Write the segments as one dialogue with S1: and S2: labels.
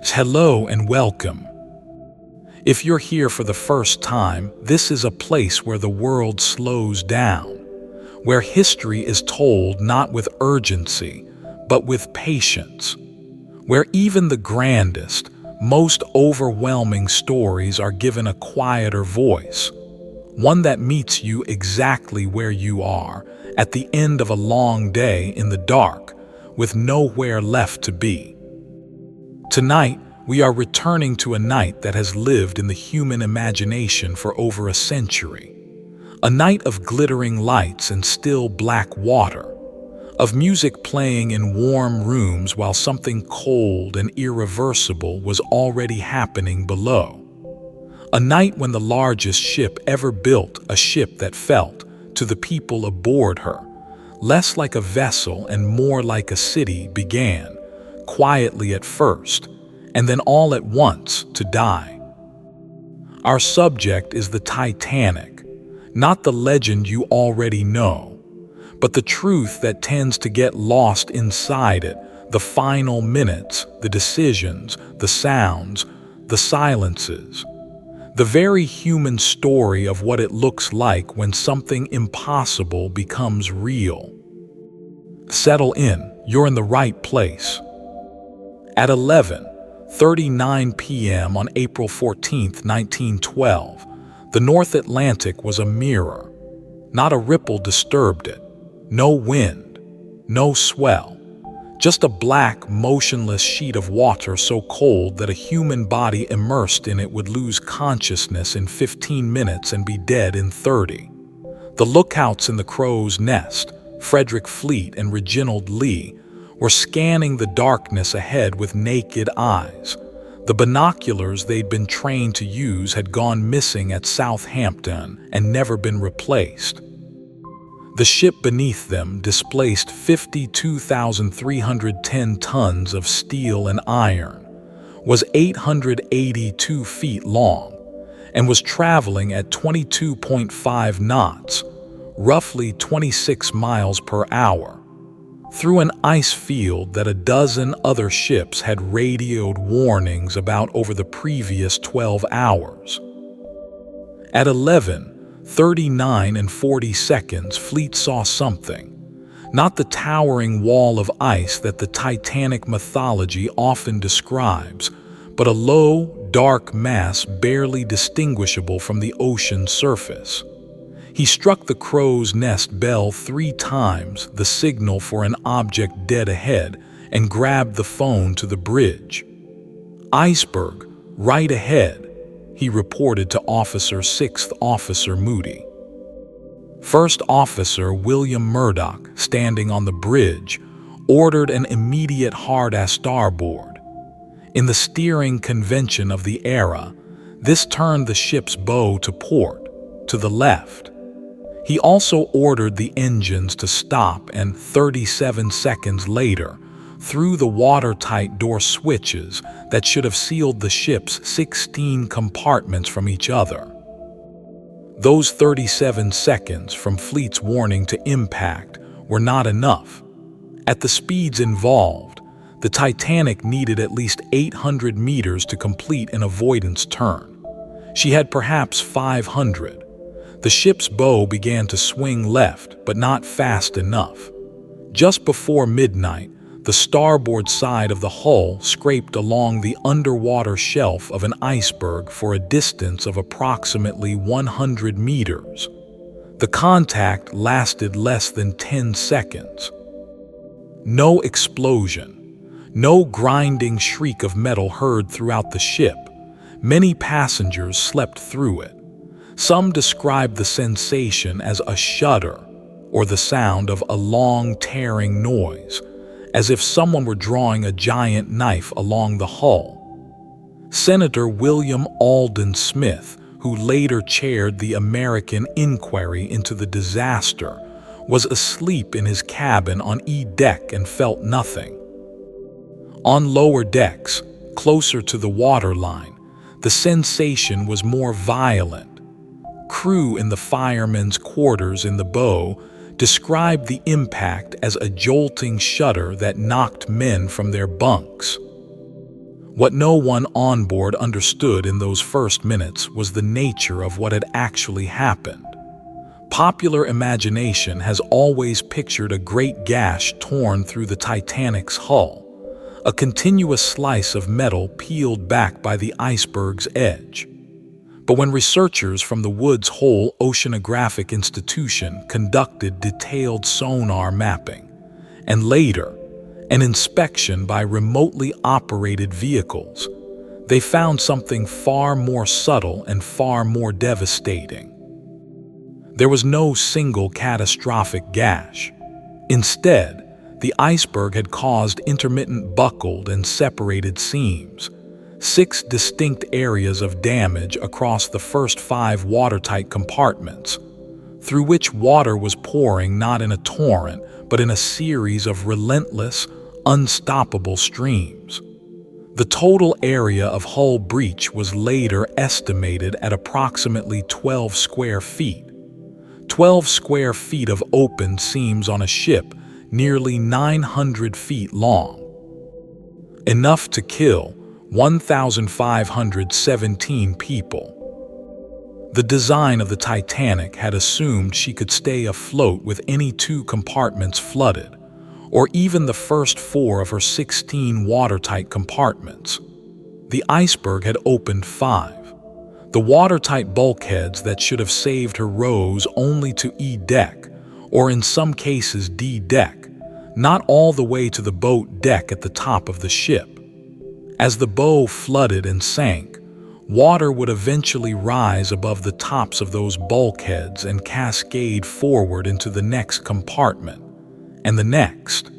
S1: Hello and welcome. If you're here for the first time, this is a place where the world slows down, where history is told not with urgency, but with patience, where even the grandest, most overwhelming stories are given a quieter voice, one that meets you exactly where you are, at the end of a long day in the dark, with nowhere left to be. Tonight, we are returning to a night that has lived in the human imagination for over a century. A night of glittering lights and still black water, of music playing in warm rooms while something cold and irreversible was already happening below. A night when the largest ship ever built, a ship that felt, to the people aboard her, less like a vessel and more like a city, began, quietly at first, and then all at once to die. Our subject is the Titanic, not the legend you already know, but the truth that tends to get lost inside it, the final minutes, the decisions, the sounds, the silences, the very human story of what it looks like when something impossible becomes real. Settle in, you're in the right place. At 11:39 p.m. on April 14, 1912, the North Atlantic was a mirror. Not a ripple disturbed it. No wind, no swell. Just a black, motionless sheet of water so cold that a human body immersed in it would lose consciousness in 15 minutes and be dead in 30. The lookouts in the crow's nest, Frederick Fleet and Reginald Lee, were scanning the darkness ahead with naked eyes. The binoculars they'd been trained to use had gone missing at Southampton and never been replaced. The ship beneath them displaced 52,310 tons of steel and iron, was 882 feet long, and was traveling at 22.5 knots, roughly 26 miles per hour, through an ice field that a dozen other ships had radioed warnings about over the previous 12 hours. At 11:39 and 40 seconds, Fleet saw something. Not the towering wall of ice that the Titanic mythology often describes, but a low, dark mass barely distinguishable from the ocean's surface. He struck the crow's nest bell 3 times, the signal for an object dead ahead, and grabbed the phone to the bridge. "Iceberg, right ahead," he reported to Officer 6th Officer Moody. First Officer William Murdoch, standing on the bridge, ordered an immediate hard-ass starboard. In the steering convention of the era, this turned the ship's bow to port, to the left. He also ordered the engines to stop, and 37 seconds later, threw the watertight door switches that should have sealed the ship's 16 compartments from each other. Those 37 seconds from Fleet's warning to impact were not enough. At the speeds involved, the Titanic needed at least 800 meters to complete an avoidance turn. She had perhaps 500. The ship's bow began to swing left, but not fast enough. Just before midnight, the starboard side of the hull scraped along the underwater shelf of an iceberg for a distance of approximately 100 meters. The contact lasted less than 10 seconds. No explosion, no grinding shriek of metal heard throughout the ship. Many passengers slept through it. Some described the sensation as a shudder, or the sound of a long tearing noise, as if someone were drawing a giant knife along the hull. Senator William Alden Smith, who later chaired the American inquiry into the disaster, was asleep in his cabin on E-deck and felt nothing. On lower decks, closer to the waterline, the sensation was more violent. Crew in the firemen's quarters in the bow described the impact as a jolting shudder that knocked men from their bunks. What no one on board understood in those first minutes was the nature of what had actually happened. Popular imagination has always pictured a great gash torn through the Titanic's hull, a continuous slice of metal peeled back by the iceberg's edge. But when researchers from the Woods Hole Oceanographic Institution conducted detailed sonar mapping, and later, an inspection by remotely operated vehicles, they found something far more subtle and far more devastating. There was no single catastrophic gash. Instead, the iceberg had caused intermittent buckled and separated seams, 6 distinct areas of damage across the first 5 watertight compartments, through which water was pouring not in a torrent, but in a series of relentless, unstoppable streams. The total area of hull breach was later estimated at approximately 12 square feet. 12 square feet of open seams on a ship nearly 900 feet long. Enough to kill 1,517 people. The design of the Titanic had assumed she could stay afloat with any 2 compartments flooded, or even the first 4 of her 16 watertight compartments. The iceberg had opened 5. The watertight bulkheads that should have saved her rose only to E deck, or in some cases D deck, not all the way to the boat deck at the top of the ship. As the bow flooded and sank, water would eventually rise above the tops of those bulkheads and cascade forward into the next compartment, and the next,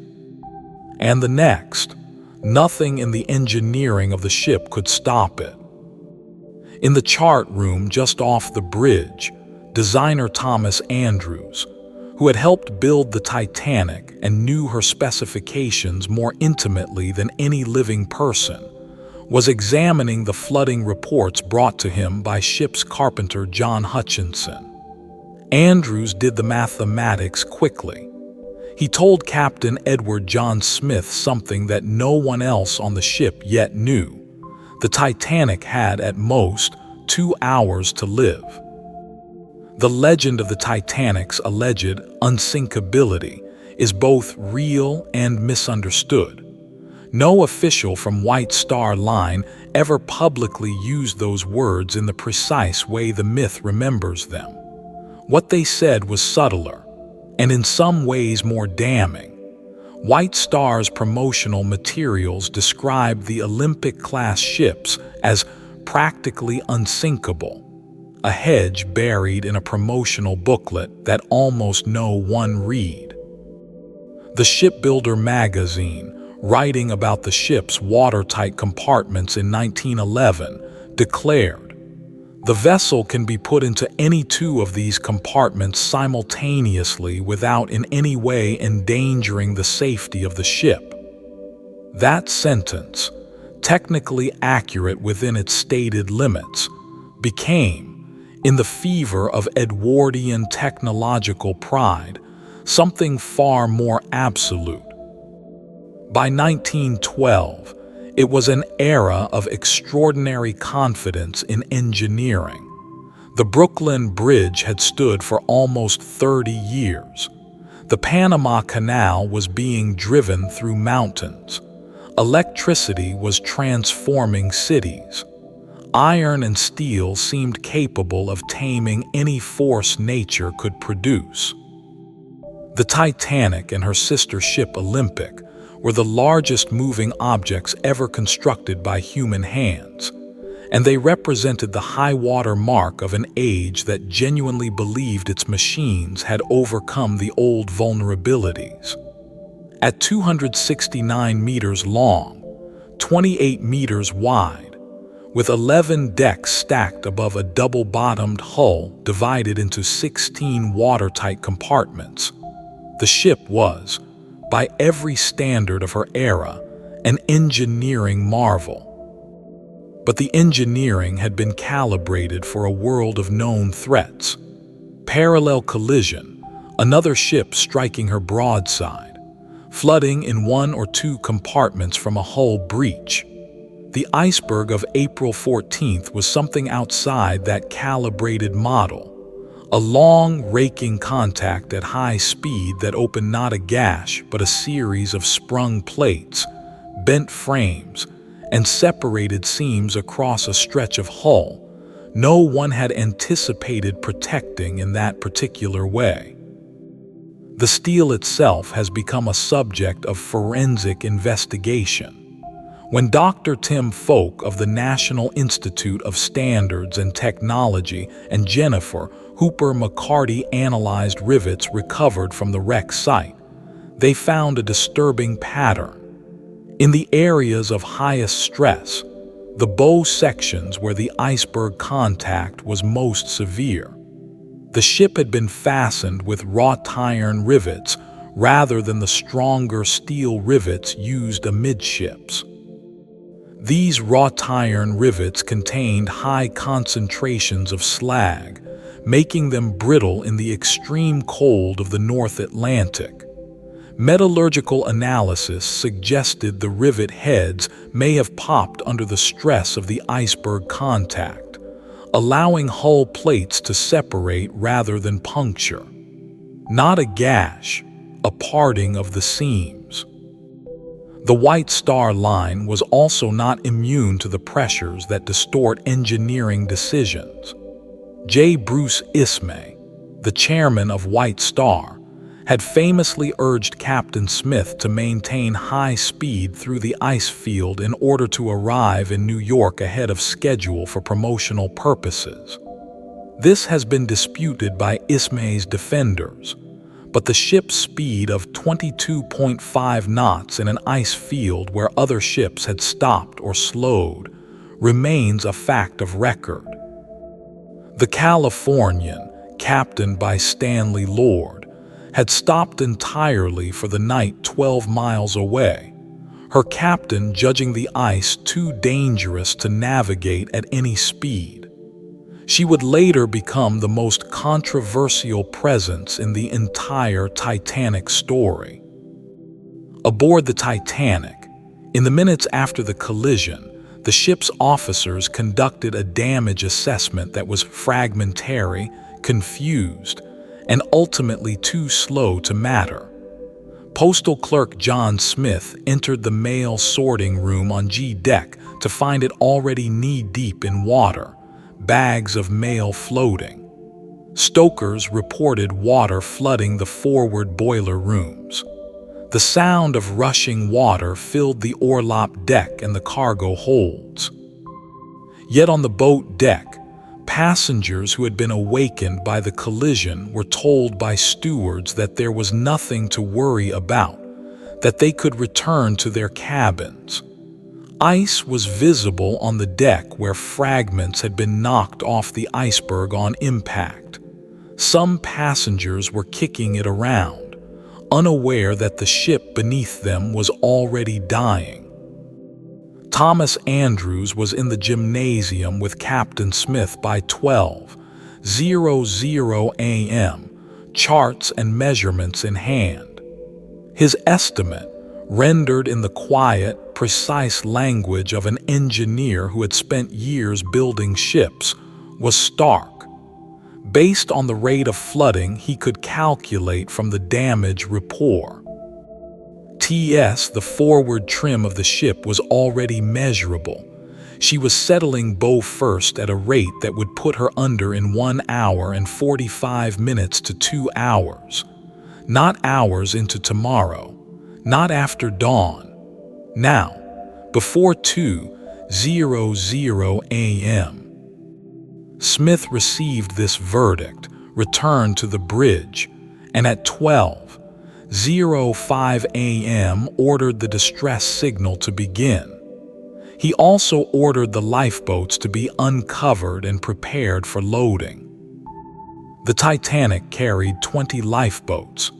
S1: and the next. Nothing in the engineering of the ship could stop it. In the chart room just off the bridge, designer Thomas Andrews, who had helped build the Titanic and knew her specifications more intimately than any living person, was examining the flooding reports brought to him by ship's carpenter John Hutchinson. Andrews did the mathematics quickly. He told Captain Edward John Smith something that no one else on the ship yet knew. The Titanic had at most 2 hours to live. The legend of the Titanic's alleged unsinkability is both real and misunderstood. No official from White Star Line ever publicly used those words in the precise way the myth remembers them. What they said was subtler, and in some ways more damning. White Star's promotional materials described the Olympic-class ships as practically unsinkable, a hedge buried in a promotional booklet that almost no one read. The Shipbuilder magazine, writing about the ship's watertight compartments in 1911, declared, "The vessel can be put into any 2 of these compartments simultaneously without in any way endangering the safety of the ship." That sentence, technically accurate within its stated limits, became, in the fever of Edwardian technological pride, something far more absolute. By 1912, it was an era of extraordinary confidence in engineering. The Brooklyn Bridge had stood for almost 30 years. The Panama Canal was being driven through mountains. Electricity was transforming cities. Iron and steel seemed capable of taming any force nature could produce. The Titanic and her sister ship Olympic were the largest moving objects ever constructed by human hands, and they represented the high-water mark of an age that genuinely believed its machines had overcome the old vulnerabilities. At 269 meters long, 28 meters wide, with 11 decks stacked above a double-bottomed hull divided into 16 watertight compartments, the ship was, by every standard of her era, an engineering marvel. But the engineering had been calibrated for a world of known threats. Parallel collision, another ship striking her broadside, flooding in 1 or 2 compartments from a hull breach. The iceberg of April 14th was something outside that calibrated model. A long, raking contact at high speed that opened not a gash but a series of sprung plates, bent frames, and separated seams across a stretch of hull no one had anticipated protecting in that particular way. The steel itself has become a subject of forensic investigation. When Dr. Tim Folk of the National Institute of Standards and Technology and Jennifer Hooper McCarty analyzed rivets recovered from the wreck site, they found a disturbing pattern. In the areas of highest stress, the bow sections where the iceberg contact was most severe, the ship had been fastened with wrought iron rivets rather than the stronger steel rivets used amidships. These wrought iron rivets contained high concentrations of slag, making them brittle in the extreme cold of the North Atlantic. Metallurgical analysis suggested the rivet heads may have popped under the stress of the iceberg contact, allowing hull plates to separate rather than puncture. Not a gash, a parting of the seams. The White Star Line was also not immune to the pressures that distort engineering decisions. J. Bruce Ismay, the chairman of White Star, had famously urged Captain Smith to maintain high speed through the ice field in order to arrive in New York ahead of schedule for promotional purposes. This has been disputed by Ismay's defenders, but the ship's speed of 22.5 knots in an ice field where other ships had stopped or slowed remains a fact of record. The Californian, captained by Stanley Lord, had stopped entirely for the night 12 miles away, her captain judging the ice too dangerous to navigate at any speed. She would later become the most controversial presence in the entire Titanic story. Aboard the Titanic, in the minutes after the collision, the ship's officers conducted a damage assessment that was fragmentary, confused, and ultimately too slow to matter. Postal clerk John Smith entered the mail sorting room on G deck to find it already knee-deep in water, bags of mail floating. Stokers reported water flooding the forward boiler rooms. The sound of rushing water filled the orlop deck and the cargo holds. Yet on the boat deck, passengers who had been awakened by the collision were told by stewards that there was nothing to worry about, that they could return to their cabins. Ice was visible on the deck where fragments had been knocked off the iceberg on impact. Some passengers were kicking it around, unaware that the ship beneath them was already dying. Thomas Andrews was in the gymnasium with Captain Smith by 12:00 a.m., charts and measurements in hand. His estimate, rendered in the quiet, precise language of an engineer who had spent years building ships, was stark. Based on the rate of flooding he could calculate from the damage rapport. The forward trim of the ship was already measurable. She was settling bow first at a rate that would put her under in 1 hour and 45 minutes to 2 hours. Not hours into tomorrow, not after dawn. Now, before 2:00 a.m. Smith received this verdict, returned to the bridge, and at 12:05 a.m. ordered the distress signal to begin. He also ordered the lifeboats to be uncovered and prepared for loading. The Titanic carried 20 lifeboats.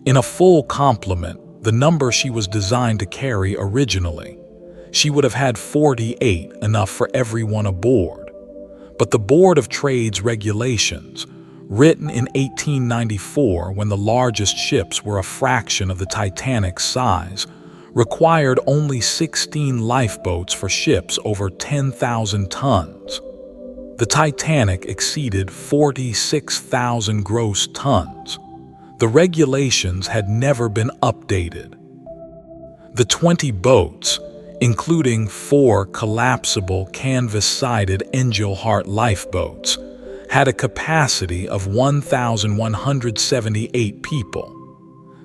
S1: In a full complement, the number she was designed to carry originally, she would have had 48, enough for everyone aboard. But the Board of Trade's regulations, written in 1894 when the largest ships were a fraction of the Titanic's size, required only 16 lifeboats for ships over 10,000 tons. The Titanic exceeded 46,000 gross tons. The regulations had never been updated. The 20 boats, including 4 collapsible canvas-sided Engelhart lifeboats, had a capacity of 1,178 people.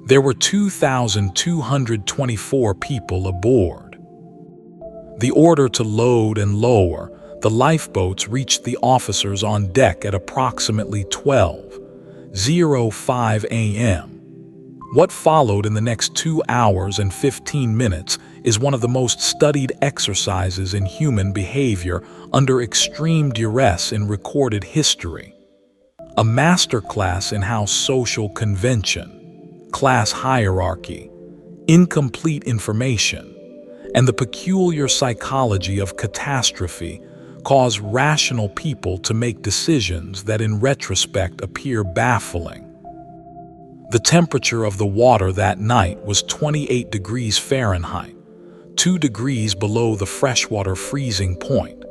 S1: There were 2,224 people aboard. The order to load and lower the lifeboats reached the officers on deck at approximately 12:05 a.m. What followed in the next 2 hours and 15 minutes is one of the most studied exercises in human behavior under extreme duress in recorded history. A masterclass in how social convention, class hierarchy, incomplete information, and the peculiar psychology of catastrophe cause rational people to make decisions that in retrospect appear baffling. The temperature of the water that night was 28 degrees Fahrenheit, 2 degrees below the freshwater freezing point,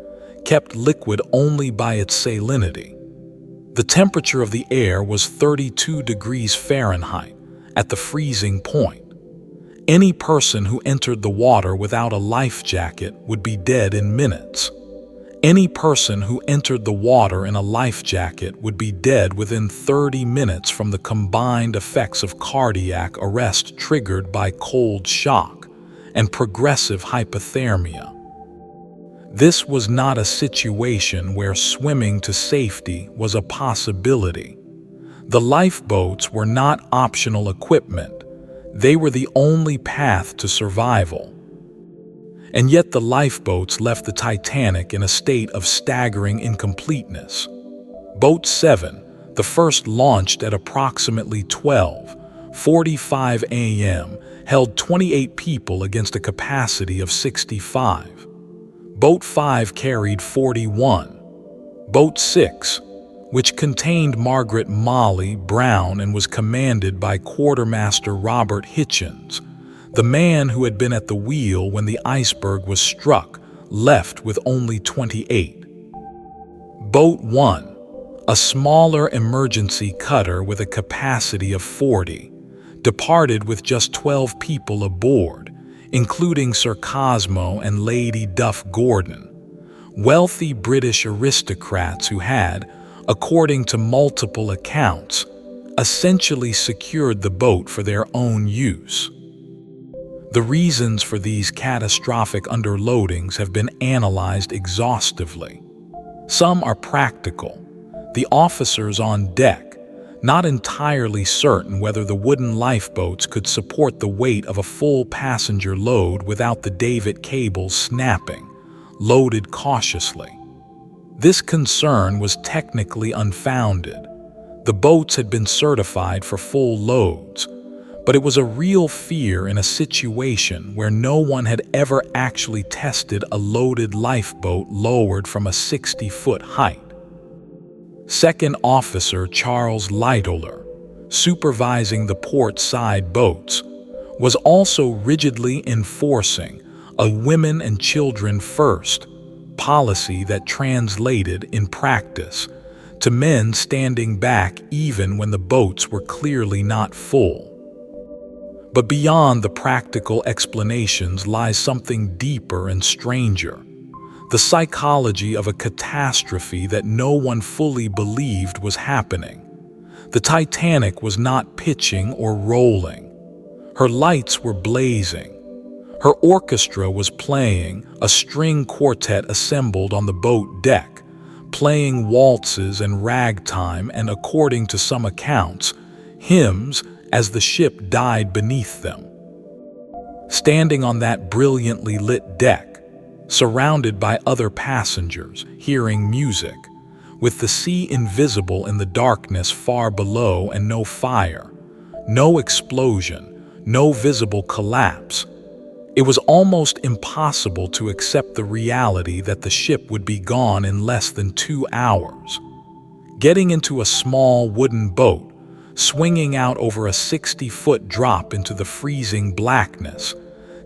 S1: kept liquid only by its salinity. The temperature of the air was 32 degrees Fahrenheit, at the freezing point. Any person who entered the water without a life jacket would be dead in minutes. Any person who entered the water in a life jacket would be dead within 30 minutes from the combined effects of cardiac arrest triggered by cold shock and progressive hypothermia. This was not a situation where swimming to safety was a possibility. The lifeboats were not optional equipment. They were the only path to survival. And yet the lifeboats left the Titanic in a state of staggering incompleteness. Boat 7, the first launched at approximately 12:45 a.m., held 28 people against a capacity of 65. Boat 5 carried 41. Boat 6, which contained Margaret Molly Brown and was commanded by Quartermaster Robert Hitchens, the man who had been at the wheel when the iceberg was struck, left with only 28. Boat 1, a smaller emergency cutter with a capacity of 40, departed with just 12 people aboard, including Sir Cosmo and Lady Duff Gordon, wealthy British aristocrats who had, according to multiple accounts, essentially secured the boat for their own use. The reasons for these catastrophic underloadings have been analyzed exhaustively. Some are practical. The officers on deck, not entirely certain whether the wooden lifeboats could support the weight of a full passenger load without the davit cables snapping, loaded cautiously. This concern was technically unfounded. The boats had been certified for full loads, but it was a real fear in a situation where no one had ever actually tested a loaded lifeboat lowered from a 60-foot height. Second Officer Charles Lightoller, supervising the port side boats, was also rigidly enforcing a women and children first policy that translated in practice to men standing back even when the boats were clearly not full. But beyond the practical explanations lies something deeper and stranger, the psychology of a catastrophe that no one fully believed was happening. The Titanic was not pitching or rolling. Her lights were blazing. Her orchestra was playing, a string quartet assembled on the boat deck, playing waltzes and ragtime and, according to some accounts, hymns as the ship died beneath them. Standing on that brilliantly lit deck, surrounded by other passengers, hearing music, with the sea invisible in the darkness far below and no fire, no explosion, no visible collapse, it was almost impossible to accept the reality that the ship would be gone in less than 2 hours. Getting into a small wooden boat, swinging out over a 60-foot drop into the freezing blackness,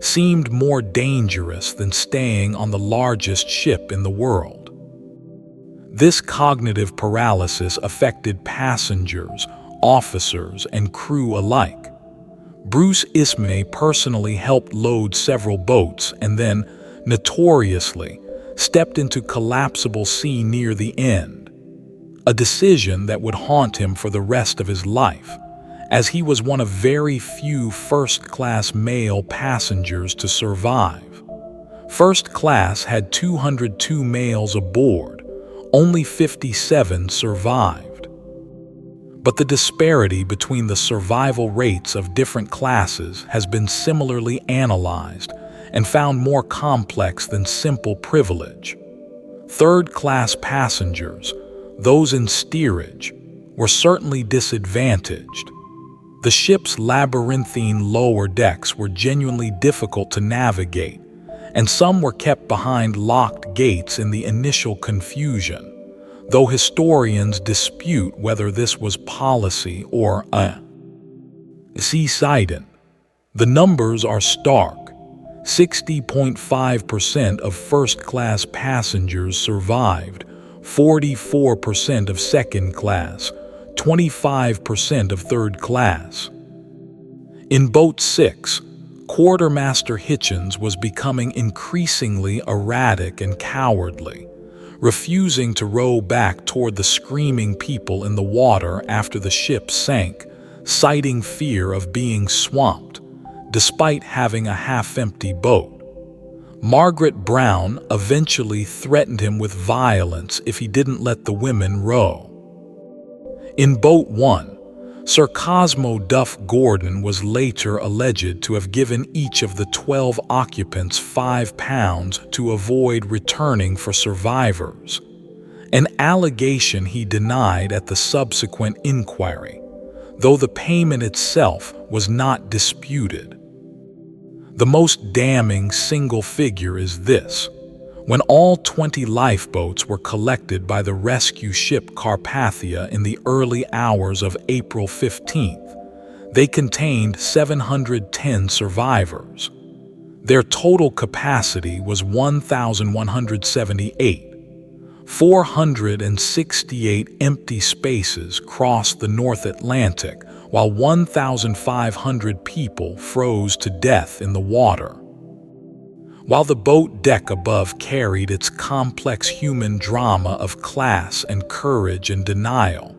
S1: seemed more dangerous than staying on the largest ship in the world. This cognitive paralysis affected passengers, officers, and crew alike. Bruce Ismay personally helped load several boats and then, notoriously, stepped into collapsible sea near the end, a decision that would haunt him for the rest of his life, as he was one of very few first-class male passengers to survive. First class had 202 males aboard. Only 57 survived. But the disparity between the survival rates of different classes has been similarly analyzed and found more complex than simple privilege. Third-class passengers, those in steerage, were certainly disadvantaged. The ship's labyrinthine lower decks were genuinely difficult to navigate, and some were kept behind locked gates in the initial confusion, though historians dispute whether this was policy or a accident. The numbers are stark. 60.5% of first-class passengers survived, 44% of second class, 25% of third class. In Boat 6, Quartermaster Hitchens was becoming increasingly erratic and cowardly, refusing to row back toward the screaming people in the water after the ship sank, citing fear of being swamped, despite having a half-empty boat. Margaret Brown eventually threatened him with violence if he didn't let the women row. In Boat 1, Sir Cosmo Duff Gordon was later alleged to have given each of the 12 occupants £5 to avoid returning for survivors, an allegation he denied at the subsequent inquiry, though the payment itself was not disputed. The most damning single figure is this. When all 20 lifeboats were collected by the rescue ship Carpathia in the early hours of April 15th, they contained 710 survivors. Their total capacity was 1,178. 468 empty spaces crossed the North Atlantic, while 1,500 people froze to death in the water. While the boat deck above carried its complex human drama of class and courage and denial,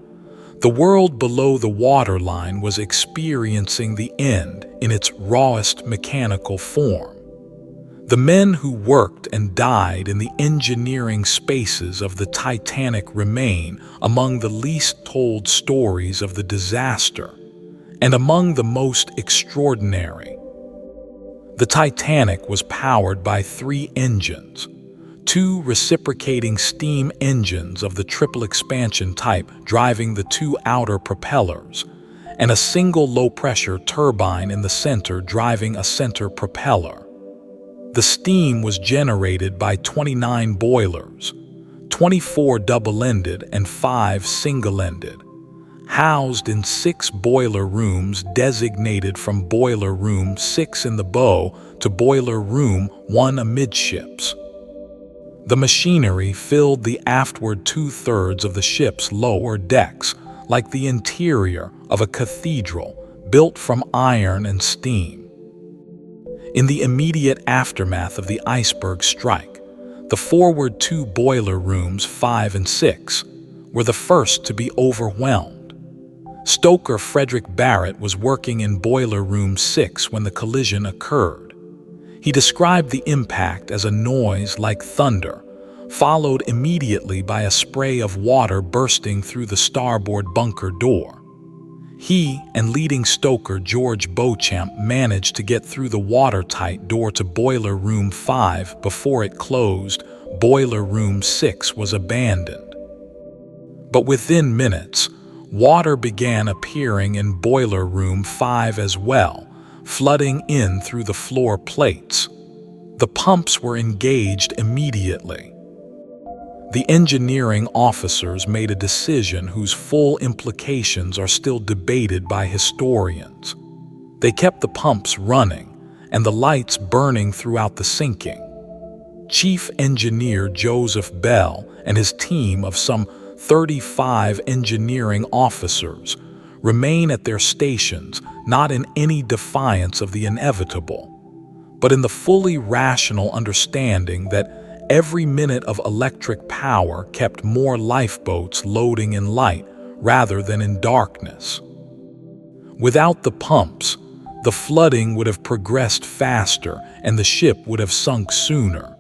S1: the world below the waterline was experiencing the end in its rawest mechanical form. The men who worked and died in the engineering spaces of the Titanic remain among the least told stories of the disaster, and among the most extraordinary. The Titanic was powered by 3 engines, 2 reciprocating steam engines of the triple expansion type driving the 2 outer propellers, and a single low-pressure turbine in the center driving a center propeller. The steam was generated by 29 boilers, 24 double-ended and 5 single-ended, housed in 6 boiler rooms designated from Boiler Room 6 in the bow to Boiler Room 1 amidships. The machinery filled the aftward 2/3 of the ship's lower decks like the interior of a cathedral built from iron and steam. In the immediate aftermath of the iceberg strike, the forward 2 boiler rooms 5 and 6 were the first to be overwhelmed. Stoker Frederick Barrett was working in Boiler Room 6 when the collision occurred. He described the impact as a noise like thunder, followed immediately by a spray of water bursting through the starboard bunker door. He and leading stoker George Beauchamp managed to get through the watertight door to Boiler Room 5 before it closed. Boiler Room 6 was abandoned. But within minutes, water began appearing in Boiler Room 5 as well, flooding in through the floor plates. The pumps were engaged immediately. The engineering officers made a decision whose full implications are still debated by historians. They kept the pumps running, and the lights burning throughout the sinking. Chief Engineer Joseph Bell and his team of some 35 engineering officers remain at their stations, not in any defiance of the inevitable, but in the fully rational understanding that every minute of electric power kept more lifeboats loading in light rather than in darkness. Without the pumps, the flooding would have progressed faster and the ship would have sunk sooner.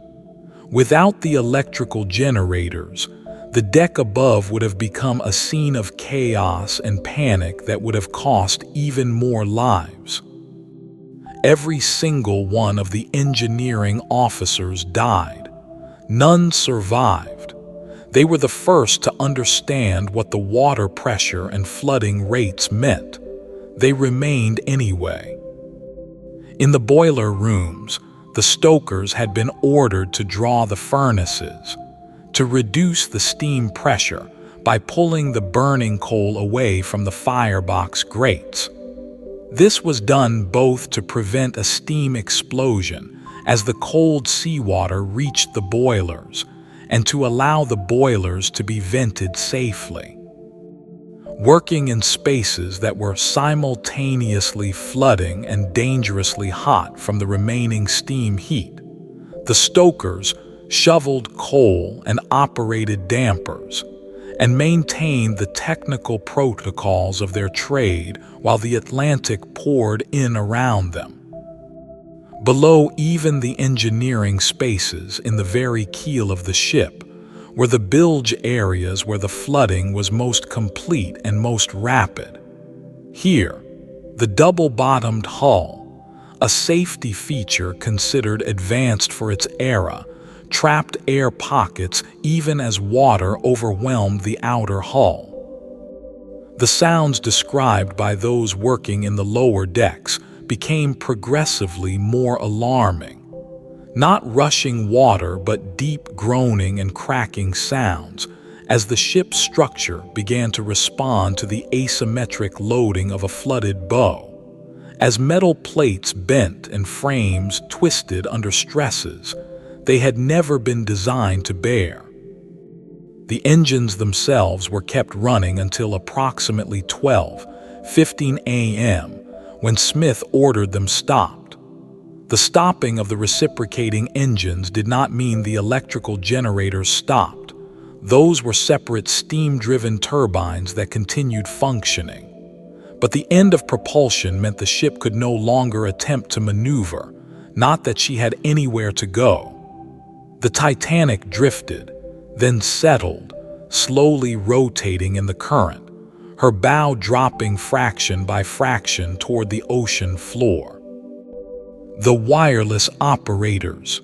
S1: Without the electrical generators, the deck above would have become a scene of chaos and panic that would have cost even more lives. Every single one of the engineering officers died. None survived. They were the first to understand what the water pressure and flooding rates meant. They remained anyway. In the boiler rooms, the stokers had been ordered to draw the furnaces, to reduce the steam pressure by pulling the burning coal away from the firebox grates. This was done both to prevent a steam explosion as the cold seawater reached the boilers and to allow the boilers to be vented safely. Working in spaces that were simultaneously flooding and dangerously hot from the remaining steam heat, the stokers shoveled coal and operated dampers, and maintained the technical protocols of their trade while the Atlantic poured in around them. Below even the engineering spaces in the very keel of the ship were the bilge areas where the flooding was most complete and most rapid. Here, the double-bottomed hull, a safety feature considered advanced for its era, trapped air pockets even as water overwhelmed the outer hull. The sounds described by those working in the lower decks became progressively more alarming. Not rushing water, but deep groaning and cracking sounds as the ship's structure began to respond to the asymmetric loading of a flooded bow. As metal plates bent and frames twisted under stresses they had never been designed to bear. The engines themselves were kept running until approximately 12:15 a.m. when Smith ordered them stopped. The stopping of the reciprocating engines did not mean the electrical generators stopped. Those were separate steam-driven turbines that continued functioning. But the end of propulsion meant the ship could no longer attempt to maneuver, not that she had anywhere to go. The Titanic drifted, then settled, slowly rotating in the current, her bow dropping fraction by fraction toward the ocean floor. The wireless operators.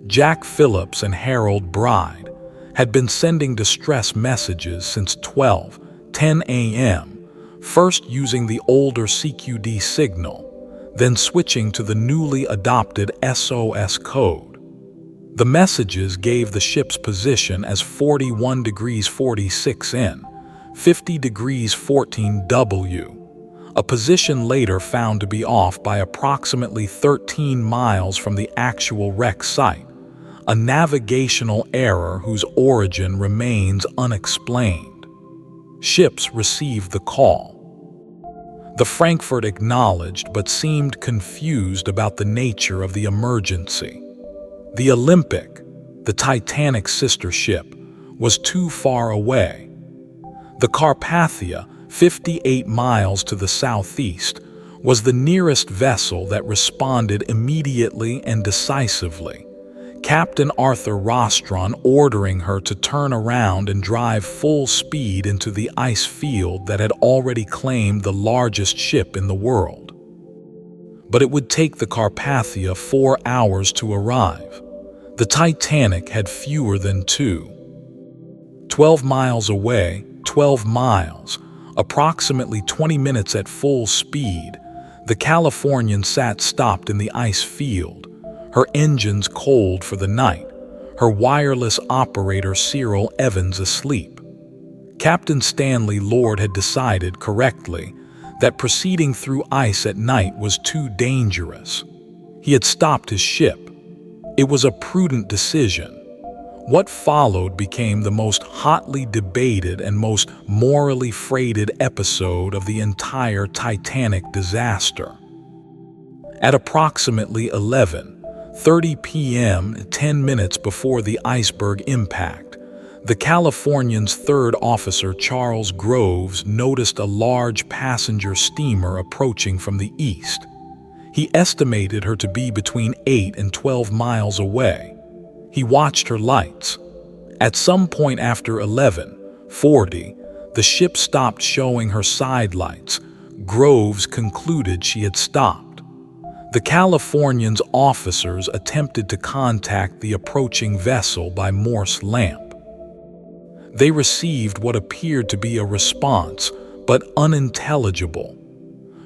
S1: Jack Phillips and Harold Bride had been sending distress messages since 12:10 a.m., first using the older CQD signal, then switching to the newly adopted SOS code. The messages gave the ship's position as 41 degrees 46 N, 50 degrees 14 W, a position later found to be off by approximately 13 miles from the actual wreck site, a navigational error whose origin remains unexplained. Ships received the call. The Frankfurt acknowledged but seemed confused about the nature of the emergency. The Olympic, the Titanic's sister ship, was too far away. The Carpathia, 58 miles to the southeast, was the nearest vessel that responded immediately and decisively, Captain Arthur Rostron ordering her to turn around and drive full speed into the ice field that had already claimed the largest ship in the world. But it would take the Carpathia 4 hours to arrive. The Titanic had fewer than 2. 12 miles away, 12 miles, approximately 20 minutes at full speed, the Californian sat stopped in the ice field, her engines cold for the night, her wireless operator Cyril Evans asleep. Captain Stanley Lord had decided correctly that proceeding through ice at night was too dangerous. He had stopped his ship. It was a prudent decision. What followed became the most hotly debated and most morally freighted episode of the entire Titanic disaster. At approximately 11:30 p.m., 10 minutes before the iceberg impact, the Californian's third officer, Charles Groves, noticed a large passenger steamer approaching from the east. He estimated her to be between 8 and 12 miles away. He watched her lights. At some point after 11:40, the ship stopped showing her side lights. Groves concluded she had stopped. The Californian's officers attempted to contact the approaching vessel by Morse lamp. They received what appeared to be a response, but unintelligible.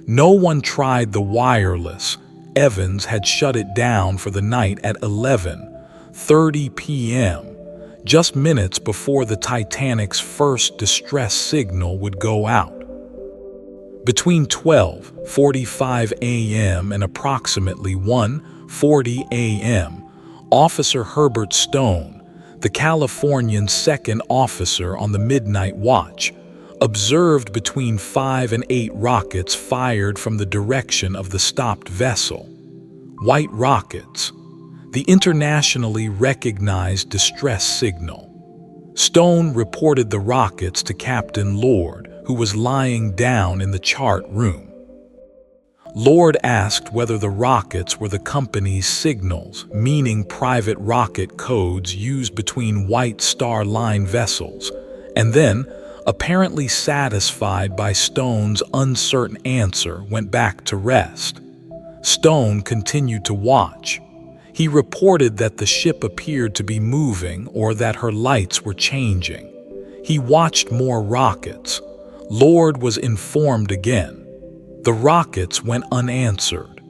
S1: No one tried the wireless. Evans had shut it down for the night at 11:30 p.m., just minutes before the Titanic's first distress signal would go out. Between 12:45 a.m. and approximately 1:40 a.m., Officer Herbert Stone, the Californian's second officer on the midnight watch, observed between 5 and 8 rockets fired from the direction of the stopped vessel. White rockets, the internationally recognized distress signal. Stone reported the rockets to Captain Lord, who was lying down in the chart room. Lord asked whether the rockets were the company's signals, meaning private rocket codes used between White Star Line vessels, and then, apparently satisfied by Stone's uncertain answer, went back to rest. Stone continued to watch. He reported that the ship appeared to be moving or that her lights were changing. He watched more rockets. Lord was informed again. The rockets went unanswered.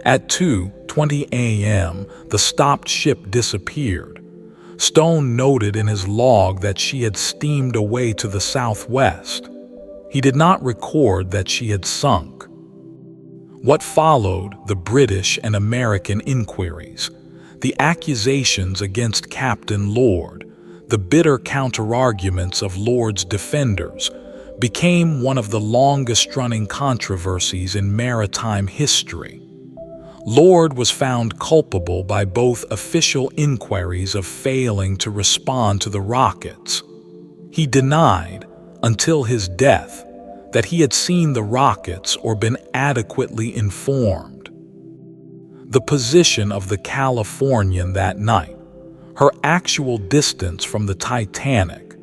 S1: At 2:20 a.m., the stopped ship disappeared. Stone noted in his log that she had steamed away to the southwest. He did not record that she had sunk. What followed, the British and American inquiries, the accusations against Captain Lord, the bitter counterarguments of Lord's defenders, became one of the longest-running controversies in maritime history. Lord was found culpable by both official inquiries of failing to respond to the rockets. He denied, until his death, that he had seen the rockets or been adequately informed. The position of the Californian that night, her actual distance from the Titanic,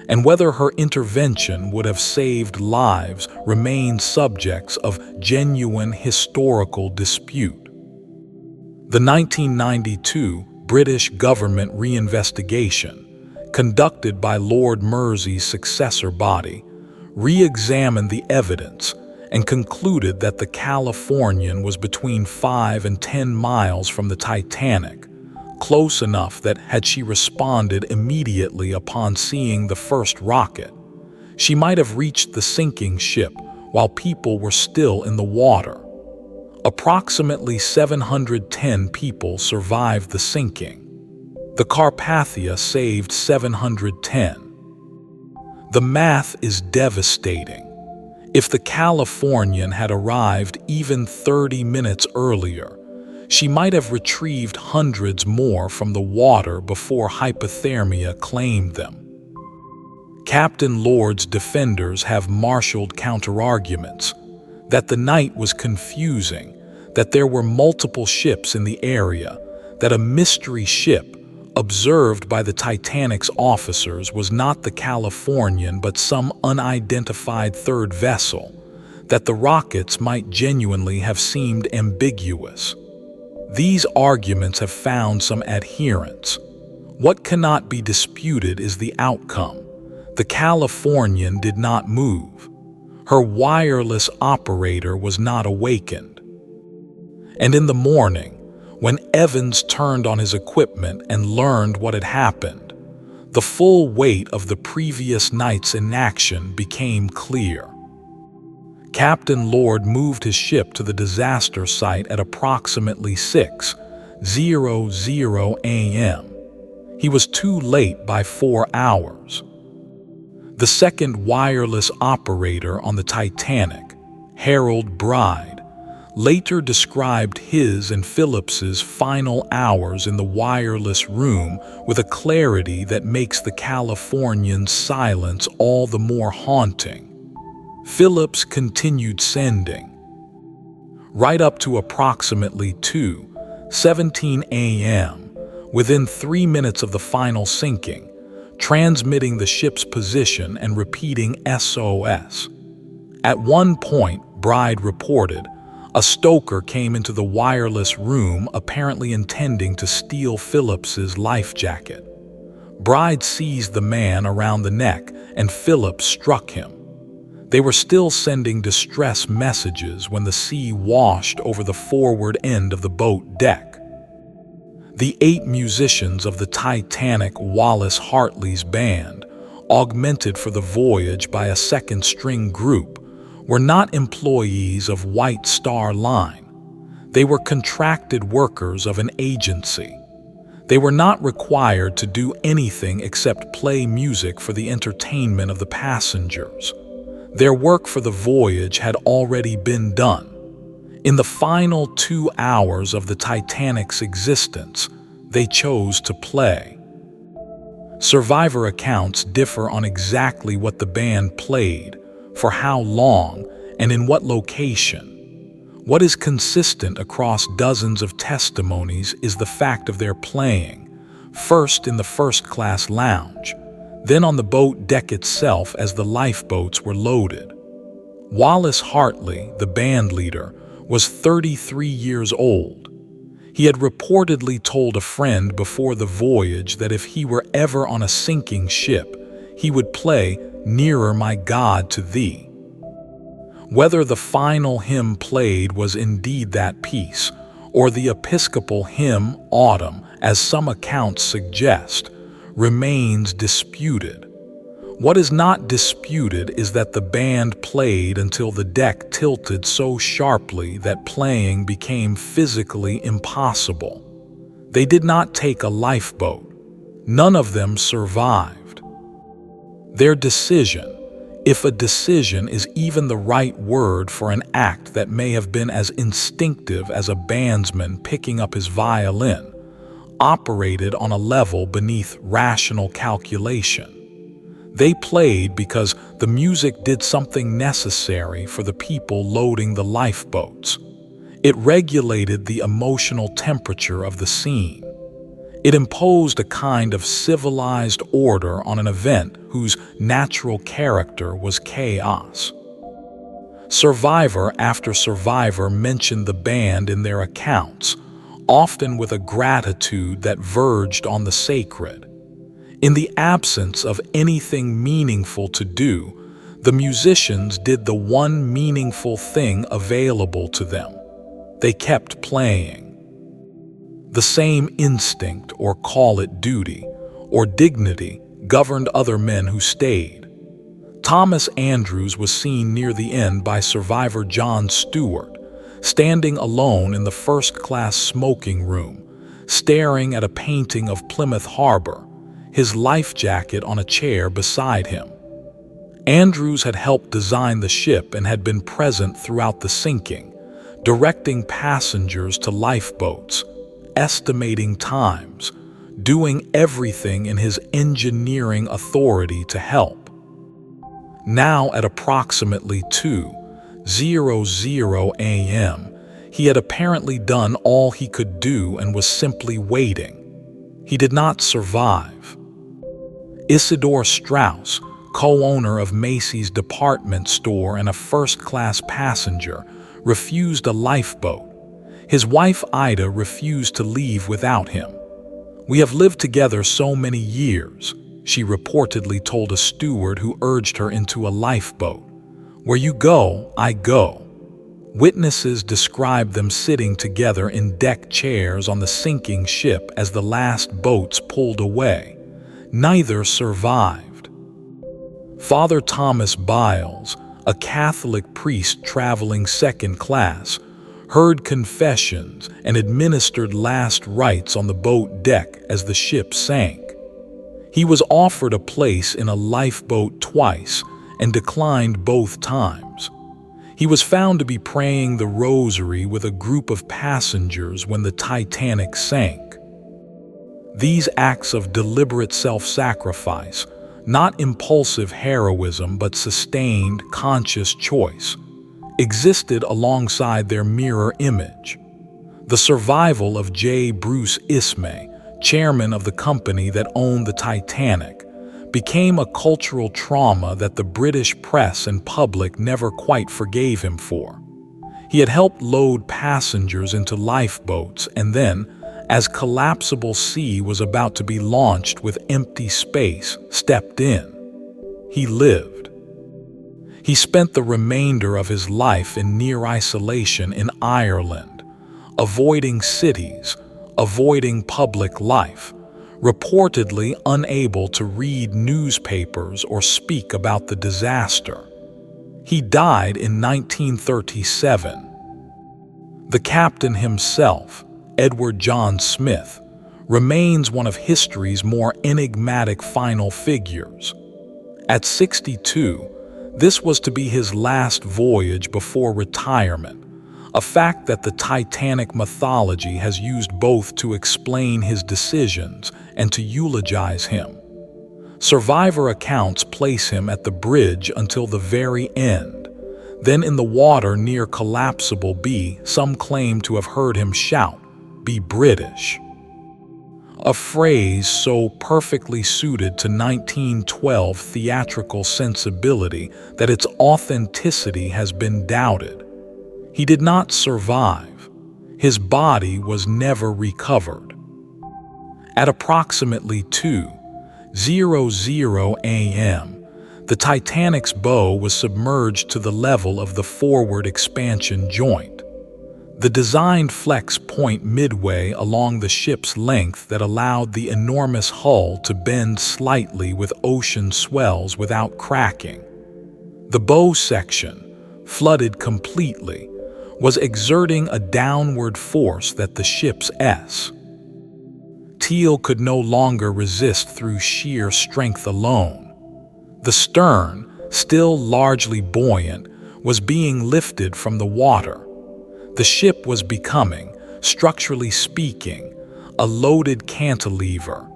S1: and whether her intervention would have saved lives remain subjects of genuine historical dispute. The 1992 British government reinvestigation, conducted by Lord Mersey's successor body, re-examined the evidence and concluded that the Californian was between 5 and 10 miles from the Titanic, close enough that had she responded immediately upon seeing the first rocket, she might have reached the sinking ship while people were still in the water. Approximately 710 people survived the sinking. The Carpathia saved 710. The math is devastating. If the Californian had arrived even 30 minutes earlier, she might have retrieved hundreds more from the water before hypothermia claimed them. Captain Lord's defenders have marshaled counterarguments that the night was confusing, that there were multiple ships in the area, that a mystery ship observed by the Titanic's officers was not the Californian but some unidentified third vessel, that the rockets might genuinely have seemed ambiguous. These arguments have found some adherents. What cannot be disputed is the outcome. The Californian did not move. Her wireless operator was not awakened. And in the morning, when Evans turned on his equipment and learned what had happened, the full weight of the previous night's inaction became clear. Captain Lord moved his ship to the disaster site at approximately 6:00 a.m. He was too late by 4 hours. The second wireless operator on the Titanic, Harold Bride, later described his and Phillips's final hours in the wireless room with a clarity that makes the Californian's silence all the more haunting. Phillips continued sending. Right up to approximately 2:17 a.m., within 3 minutes of the final sinking, transmitting the ship's position and repeating SOS. At one point, Bride reported, a stoker came into the wireless room apparently intending to steal Phillips's life jacket. Bride seized the man around the neck and Phillips struck him. They were still sending distress messages when the sea washed over the forward end of the boat deck. The 8 musicians of the Titanic Wallace Hartley's band, augmented for the voyage by a second string group, were not employees of White Star Line. They were contracted workers of an agency. They were not required to do anything except play music for the entertainment of the passengers. Their work for the voyage had already been done. In the final 2 hours of the Titanic's existence, they chose to play. Survivor accounts differ on exactly what the band played, for how long, and in what location. What is consistent across dozens of testimonies is the fact of their playing, first in the first-class lounge, then on the boat deck itself as the lifeboats were loaded. Wallace Hartley, the band leader, was 33 years old. He had reportedly told a friend before the voyage that if he were ever on a sinking ship, he would play "Nearer My God to Thee." Whether the final hymn played was indeed that piece, or the Episcopal hymn Autumn, as some accounts suggest, remains disputed. What is not disputed is that the band played until the deck tilted so sharply that playing became physically impossible. They did not take a lifeboat. None of them survived. Their decision, if a decision is even the right word for an act that may have been as instinctive as a bandsman picking up his violin, operated on a level beneath rational calculation. They played because the music did something necessary for the people loading the lifeboats. It regulated the emotional temperature of the scene. It imposed a kind of civilized order on an event whose natural character was chaos. Survivor after survivor mentioned the band in their accounts, often with a gratitude that verged on the sacred. In the absence of anything meaningful to do, the musicians did the one meaningful thing available to them. They kept playing. The same instinct, or call it duty, or dignity, governed other men who stayed. Thomas Andrews was seen near the end by survivor John Stewart, standing alone in the first-class smoking room, staring at a painting of Plymouth Harbor, his life jacket on a chair beside him. Andrews had helped design the ship and had been present throughout the sinking, directing passengers to lifeboats, estimating times, doing everything in his engineering authority to help. Now at approximately 2:00 a.m., he had apparently done all he could do and was simply waiting. He did not survive. Isidore Strauss, co-owner of Macy's department store and a first-class passenger, refused a lifeboat. His wife Ida refused to leave without him. "We have lived together so many years," she reportedly told a steward who urged her into a lifeboat. "Where you go, I go." Witnesses described them sitting together in deck chairs on the sinking ship as the last boats pulled away. Neither survived. Father Thomas Biles, a Catholic priest traveling second class, heard confessions and administered last rites on the boat deck as the ship sank. He was offered a place in a lifeboat twice and declined both times. He was found to be praying the rosary with a group of passengers when the Titanic sank. These acts of deliberate self-sacrifice, not impulsive heroism but sustained, conscious choice, existed alongside their mirror image. The survival of J. Bruce Ismay, chairman of the company that owned the Titanic, became a cultural trauma that the British press and public never quite forgave him for. He had helped load passengers into lifeboats and then, as collapsible sea was about to be launched with empty space, stepped in. He lived. He spent the remainder of his life in near isolation in Ireland, avoiding cities, avoiding public life, reportedly unable to read newspapers or speak about the disaster. He died in 1937. The captain himself, Edward John Smith, remains one of history's more enigmatic final figures. At 62, this was to be his last voyage before retirement, a fact that the Titanic mythology has used both to explain his decisions and to eulogize him. Survivor accounts place him at the bridge until the very end. Then in the water near Collapsible B, some claim to have heard him shout, "Be British." A phrase so perfectly suited to 1912 theatrical sensibility that its authenticity has been doubted. He did not survive. His body was never recovered. At approximately 2:00 a.m., the Titanic's bow was submerged to the level of the forward expansion joint, the designed flex point midway along the ship's length that allowed the enormous hull to bend slightly with ocean swells without cracking. The bow section, flooded completely, was exerting a downward force that the ship's keel could no longer resist through sheer strength alone. The stern, still largely buoyant, was being lifted from the water. The ship was becoming, structurally speaking, a loaded cantilever,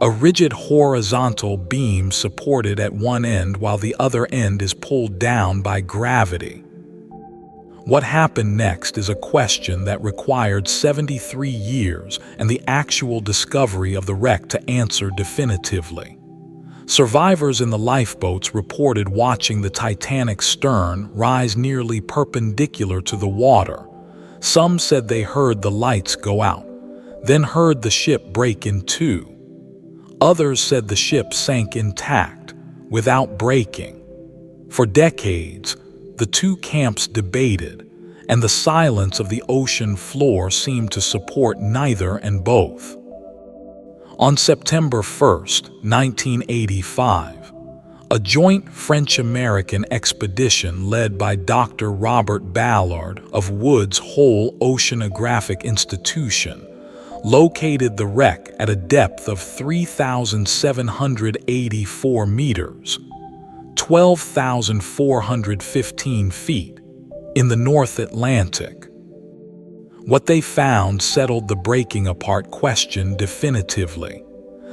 S1: a rigid horizontal beam supported at one end while the other end is pulled down by gravity. What happened next is a question that required 73 years and the actual discovery of the wreck to answer definitively. Survivors in the lifeboats reported watching the Titanic's stern rise nearly perpendicular to the water. Some said they heard the lights go out, then heard the ship break in two. Others said the ship sank intact, without breaking. For decades, the two camps debated, and the silence of the ocean floor seemed to support neither and both. On September 1, 1985, a joint French-American expedition led by Dr. Robert Ballard of Woods Hole Oceanographic Institution located the wreck at a depth of 3,784 meters, 12,415 feet, in the North Atlantic. What they found settled the breaking apart question definitively.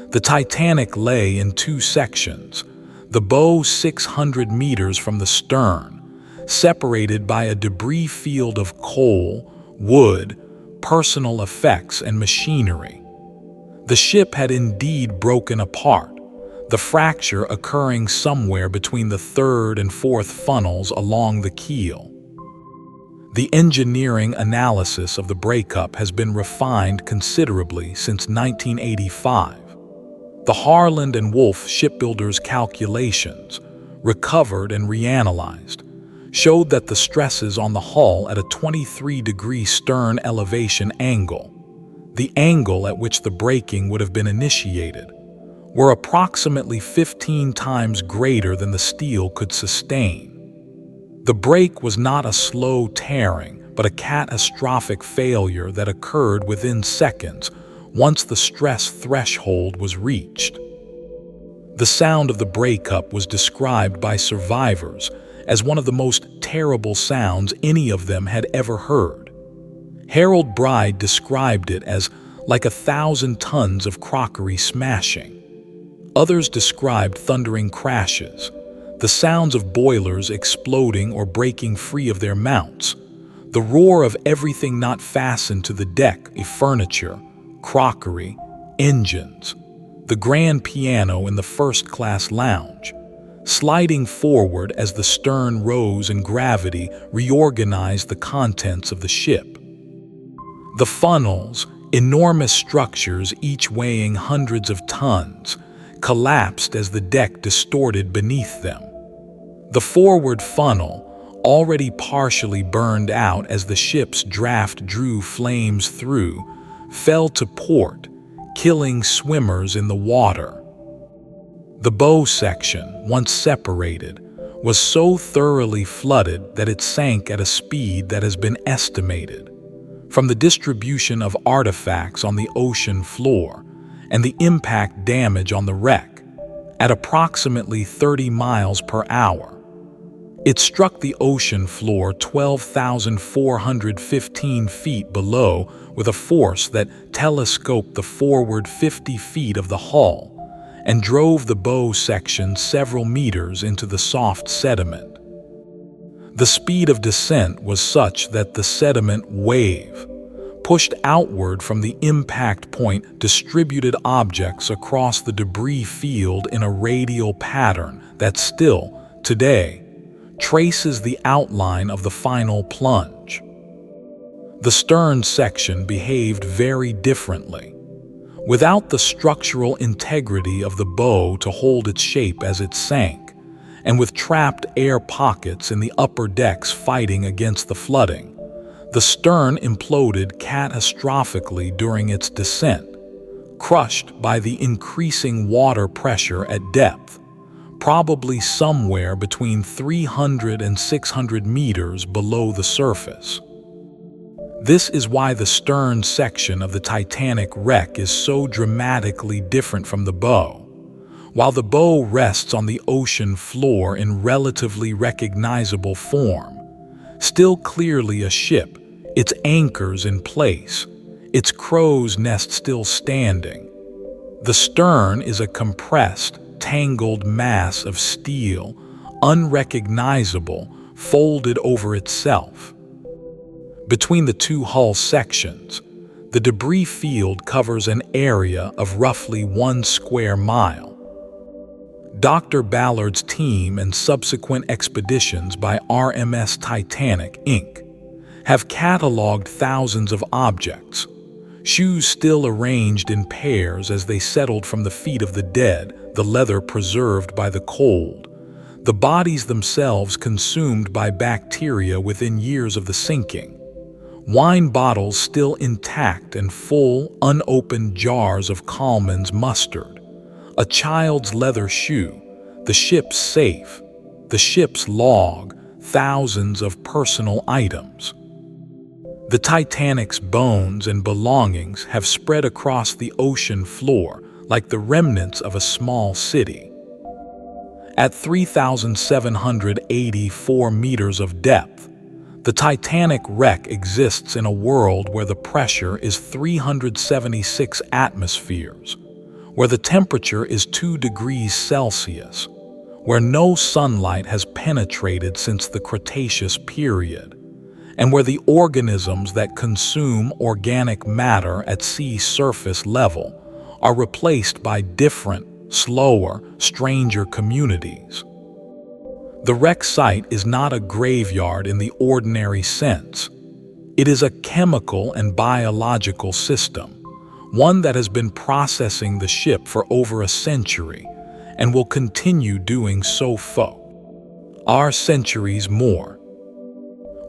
S1: The Titanic lay in two sections, the bow 600 meters from the stern, separated by a debris field of coal, wood, personal effects, and machinery. The ship had indeed broken apart, the fracture occurring somewhere between the third and fourth funnels along the keel. The engineering analysis of the breakup has been refined considerably since 1985. The Harland and Wolff shipbuilders' calculations, recovered and reanalyzed, showed that the stresses on the hull at a 23-degree stern elevation angle, the angle at which the breaking would have been initiated, were approximately 15 times greater than the steel could sustain. The break was not a slow tearing, but a catastrophic failure that occurred within seconds once the stress threshold was reached. The sound of the breakup was described by survivors as one of the most terrible sounds any of them had ever heard. Harold Bride described it as like 1,000 tons of crockery smashing. Others described thundering crashes, the sounds of boilers exploding or breaking free of their mounts, the roar of everything not fastened to the deck, furniture, crockery, engines, the grand piano in the first-class lounge, sliding forward as the stern rose and gravity reorganized the contents of the ship. The funnels, enormous structures each weighing hundreds of tons, collapsed as the deck distorted beneath them. The forward funnel, already partially burned out as the ship's draft drew flames through, fell to port, killing swimmers in the water. The bow section, once separated, was so thoroughly flooded that it sank at a speed that has been estimated, from the distribution of artifacts on the ocean floor and the impact damage on the wreck, at approximately 30 miles per hour. It struck the ocean floor 12,415 feet below with a force that telescoped the forward 50 feet of the hull and drove the bow section several meters into the soft sediment. The speed of descent was such that the sediment wave, pushed outward from the impact point, distributed objects across the debris field in a radial pattern that still, today, traces the outline of the final plunge. The stern section behaved very differently. Without the structural integrity of the bow to hold its shape as it sank, and with trapped air pockets in the upper decks fighting against the flooding, the stern imploded catastrophically during its descent, crushed by the increasing water pressure at depth, probably somewhere between 300 and 600 meters below the surface. This is why the stern section of the Titanic wreck is so dramatically different from the bow. While the bow rests on the ocean floor in relatively recognizable form, still clearly a ship, its anchors in place, its crow's nest still standing, the stern is a compressed, tangled mass of steel, unrecognizable, folded over itself. Between the two hull sections, the debris field covers an area of roughly 1 square mile. Dr. Ballard's team and subsequent expeditions by RMS Titanic, Inc. have cataloged thousands of objects, shoes still arranged in pairs as they settled from the feet of the dead, the leather preserved by the cold, the bodies themselves consumed by bacteria within years of the sinking, wine bottles still intact and full, unopened jars of Coleman's mustard, a child's leather shoe, the ship's safe, the ship's log, thousands of personal items. The Titanic's bones and belongings have spread across the ocean floor like the remnants of a small city. At 3,784 meters of depth, the Titanic wreck exists in a world where the pressure is 376 atmospheres, where the temperature is 2 degrees Celsius, where no sunlight has penetrated since the Cretaceous period, and where the organisms that consume organic matter at sea surface level are replaced by different, slower, stranger communities. The wreck site is not a graveyard in the ordinary sense. It is a chemical and biological system, one that has been processing the ship for over a century and will continue doing so for centuries more.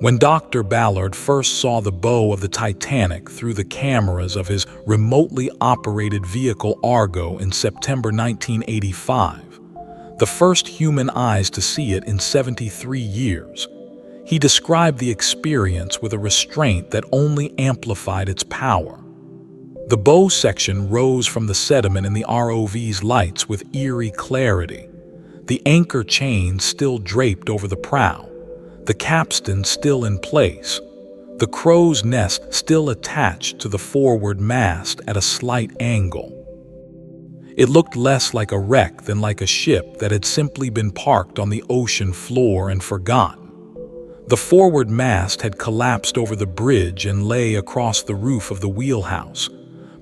S1: When Dr. Ballard first saw the bow of the Titanic through the cameras of his remotely operated vehicle Argo in September 1985, the first human eyes to see it in 73 years, He described the experience with a restraint that only amplified its power. The bow section rose from the sediment in the ROV's lights with eerie clarity, the anchor chain still draped over the prow, the capstan still in place, the crow's nest still attached to the forward mast at a slight angle. It looked less like a wreck than like a ship that had simply been parked on the ocean floor and forgotten. The forward mast had collapsed over the bridge and lay across the roof of the wheelhouse,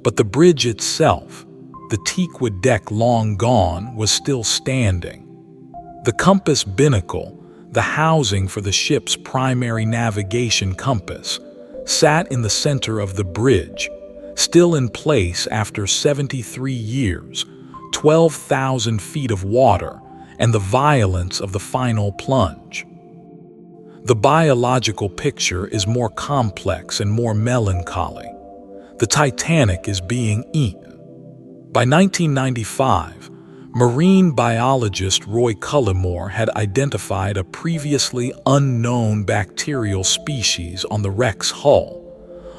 S1: but the bridge itself, the teakwood deck long gone, was still standing. The compass binnacle, the housing for the ship's primary navigation compass, sat in the center of the bridge, still in place after 73 years, 12,000 feet of water, and the violence of the final plunge. The biological picture is more complex and more melancholy. The Titanic is being eaten. By 1995, marine biologist Roy Cullimore had identified a previously unknown bacterial species on the wreck's hull,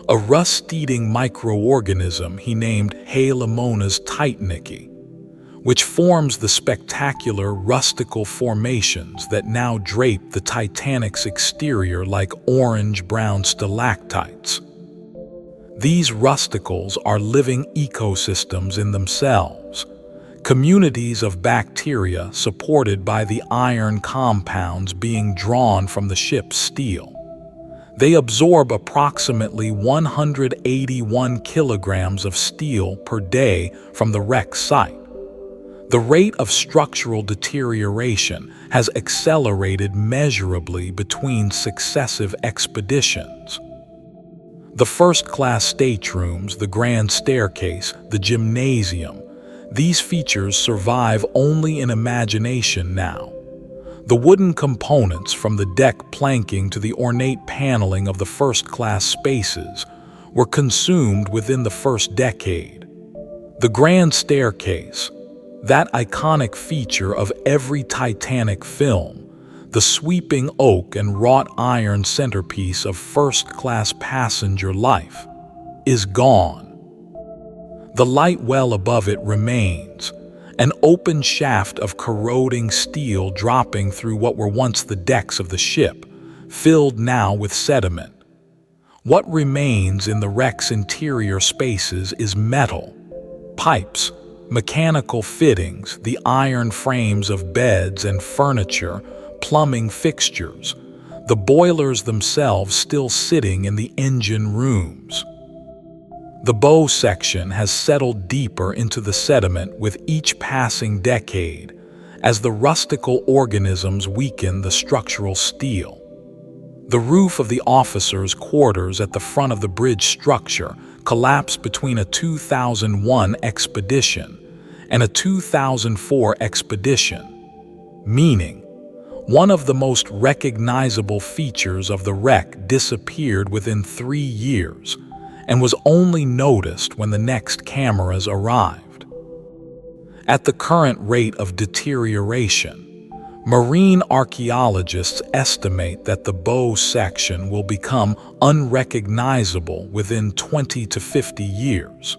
S1: a rust-eating microorganism he named Halomonas titanici, which forms the spectacular rustical formations that now drape the Titanic's exterior like orange-brown stalactites. These rusticles are living ecosystems in themselves, communities of bacteria supported by the iron compounds being drawn from the ship's steel. They absorb approximately 181 kilograms of steel per day from the wreck site. The rate of structural deterioration has accelerated measurably between successive expeditions. The first-class staterooms, the grand staircase, the gymnasium, these features survive only in imagination now. The wooden components from the deck planking to the ornate paneling of the first-class spaces were consumed within the first decade. The grand staircase, that iconic feature of every Titanic film, the sweeping oak and wrought iron centerpiece of first-class passenger life, is gone. The light well above it remains, an open shaft of corroding steel dropping through what were once the decks of the ship, filled now with sediment. What remains in the wreck's interior spaces is metal, pipes, mechanical fittings, the iron frames of beds and furniture, plumbing fixtures, the boilers themselves still sitting in the engine rooms. The bow section has settled deeper into the sediment with each passing decade as the rustical organisms weaken the structural steel. The roof of the officers' quarters at the front of the bridge structure collapsed between a 2001 expedition and a 2004 expedition, meaning one of the most recognizable features of the wreck disappeared within 3 years and was only noticed when the next cameras arrived. At the current rate of deterioration, marine archaeologists estimate that the bow section will become unrecognizable within 20 to 50 years.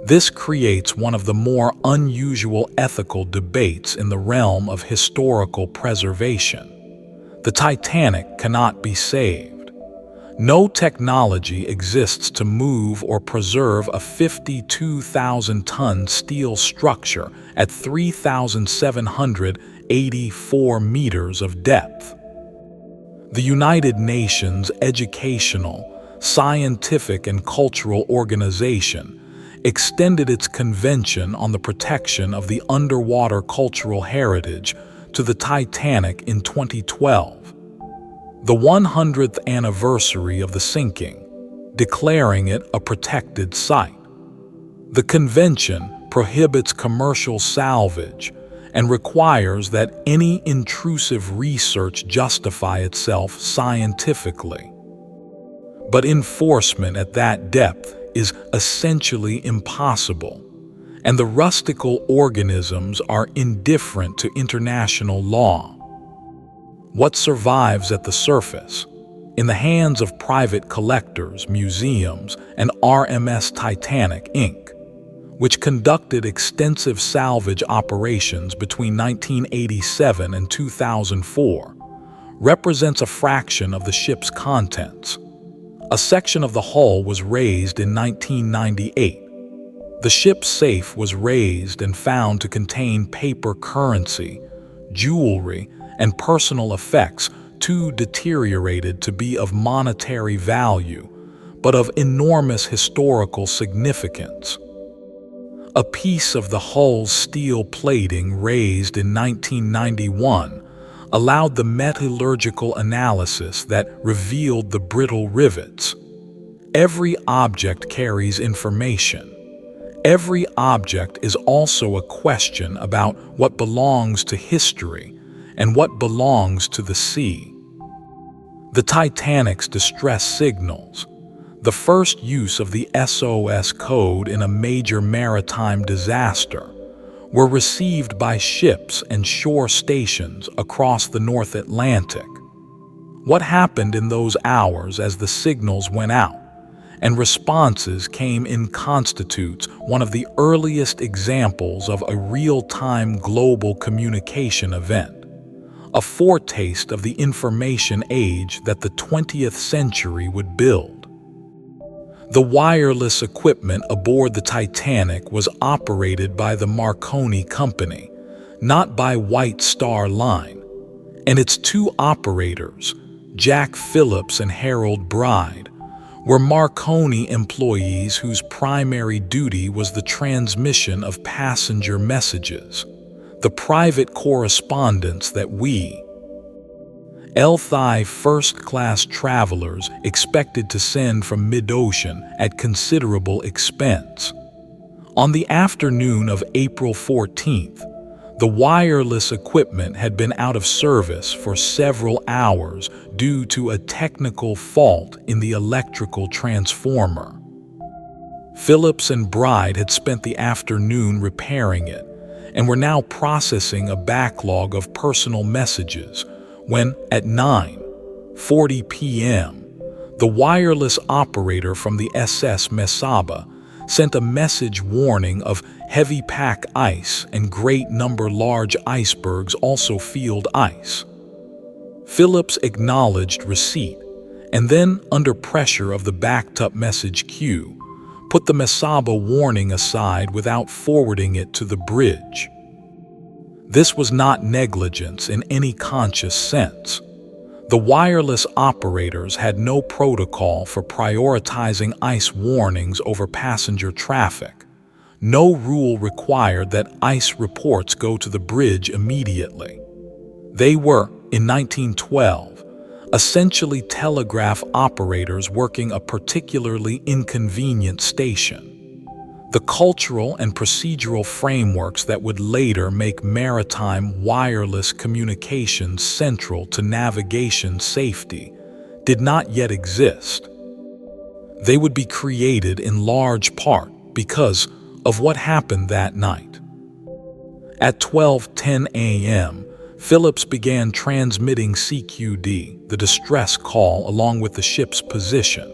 S1: This creates one of the more unusual ethical debates in the realm of historical preservation. The Titanic cannot be saved. No technology exists to move or preserve a 52,000-ton steel structure at 3,784 meters of depth. The United Nations Educational, Scientific and Cultural Organization extended its Convention on the Protection of the Underwater Cultural Heritage to the Titanic in 2012, the 100th anniversary of the sinking, declaring it a protected site. The convention prohibits commercial salvage and requires that any intrusive research justify itself scientifically. But enforcement at that depth is essentially impossible, and the rustical organisms are indifferent to international law. What survives at the surface? In the hands of private collectors, museums, and RMS Titanic, Inc., which conducted extensive salvage operations between 1987 and 2004, represents a fraction of the ship's contents. A section of the hull was raised in 1998. The ship's safe was raised and found to contain paper currency, jewelry, and personal effects too deteriorated to be of monetary value, but of enormous historical significance. A piece of the hull's steel plating raised in 1991 allowed the metallurgical analysis that revealed the brittle rivets. Every object carries information. Every object is also a question about what belongs to history and what belongs to the sea. The Titanic's distress signals, the first use of the SOS code in a major maritime disaster, were received by ships and shore stations across the North Atlantic. What happened in those hours as the signals went out and responses came in constitutes one of the earliest examples of a real-time global communication event, a foretaste of the information age that the 20th century would build. The wireless equipment aboard the Titanic was operated by the Marconi Company, not by White Star Line, and its two operators, Jack Phillips and Harold Bride, were Marconi employees whose primary duty was the transmission of passenger messages, the private correspondence that we, first-class travelers expected to send from mid-ocean at considerable expense. On the afternoon of April 14th, the wireless equipment had been out of service for several hours due to a technical fault in the electrical transformer. Phillips and Bride had spent the afternoon repairing it and were now processing a backlog of personal messages when, at 9:40 p.m., the wireless operator from the SS Mesaba sent a message warning of heavy pack ice and great number large icebergs, also field ice. Phillips acknowledged receipt and then, under pressure of the backed-up message queue, put the Mesaba warning aside without forwarding it to the bridge. This was not negligence in any conscious sense. The wireless operators had no protocol for prioritizing ice warnings over passenger traffic. No rule required that ice reports go to the bridge immediately. They were, in 1912, essentially telegraph operators working a particularly inconvenient station. The cultural and procedural frameworks that would later make maritime wireless communications central to navigation safety did not yet exist. They would be created in large part because of what happened that night. At 12:10 a.m., Phillips began transmitting CQD, the distress call, along with the ship's position.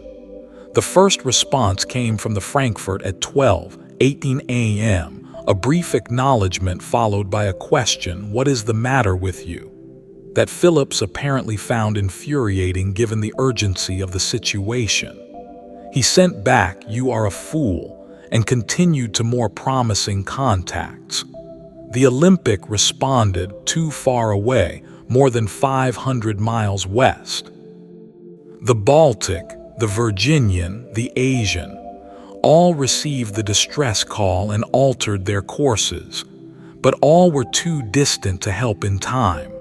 S1: The first response came from the Frankfurt at 12:18 a.m., a brief acknowledgement followed by a question, "What is the matter with you?" that Phillips apparently found infuriating given the urgency of the situation. He sent back, "You are a fool," and continued to more promising contacts. The Olympic responded, "Too far away, more than 500 miles west." The Baltic, the Virginian, the Asian, all received the distress call and altered their courses, but all were too distant to help in time.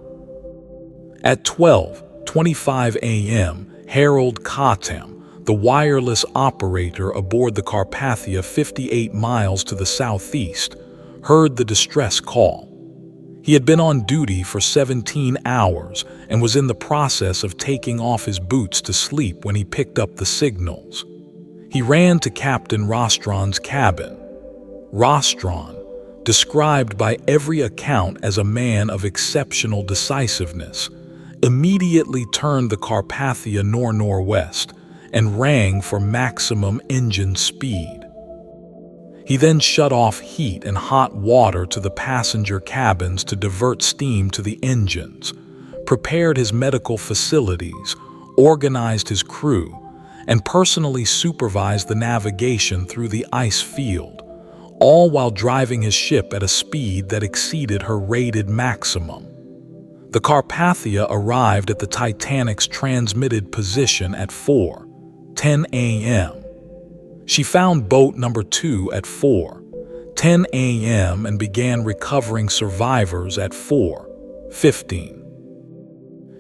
S1: At 12:25 a.m., Harold Kotem, the wireless operator aboard the Carpathia 58 miles to the southeast, heard the distress call. He had been on duty for 17 hours and was in the process of taking off his boots to sleep when he picked up the signals. He ran to Captain Rostron's cabin. Rostron, described by every account as a man of exceptional decisiveness, immediately turned the Carpathia nor-northwest and rang for maximum engine speed. He then shut off heat and hot water to the passenger cabins to divert steam to the engines, prepared his medical facilities, organized his crew, and personally supervised the navigation through the ice field, all while driving his ship at a speed that exceeded her rated maximum. The Carpathia arrived at the Titanic's transmitted position at 4:10 a.m. She found boat number 2 at 4:10 a.m. and began recovering survivors at 4:15.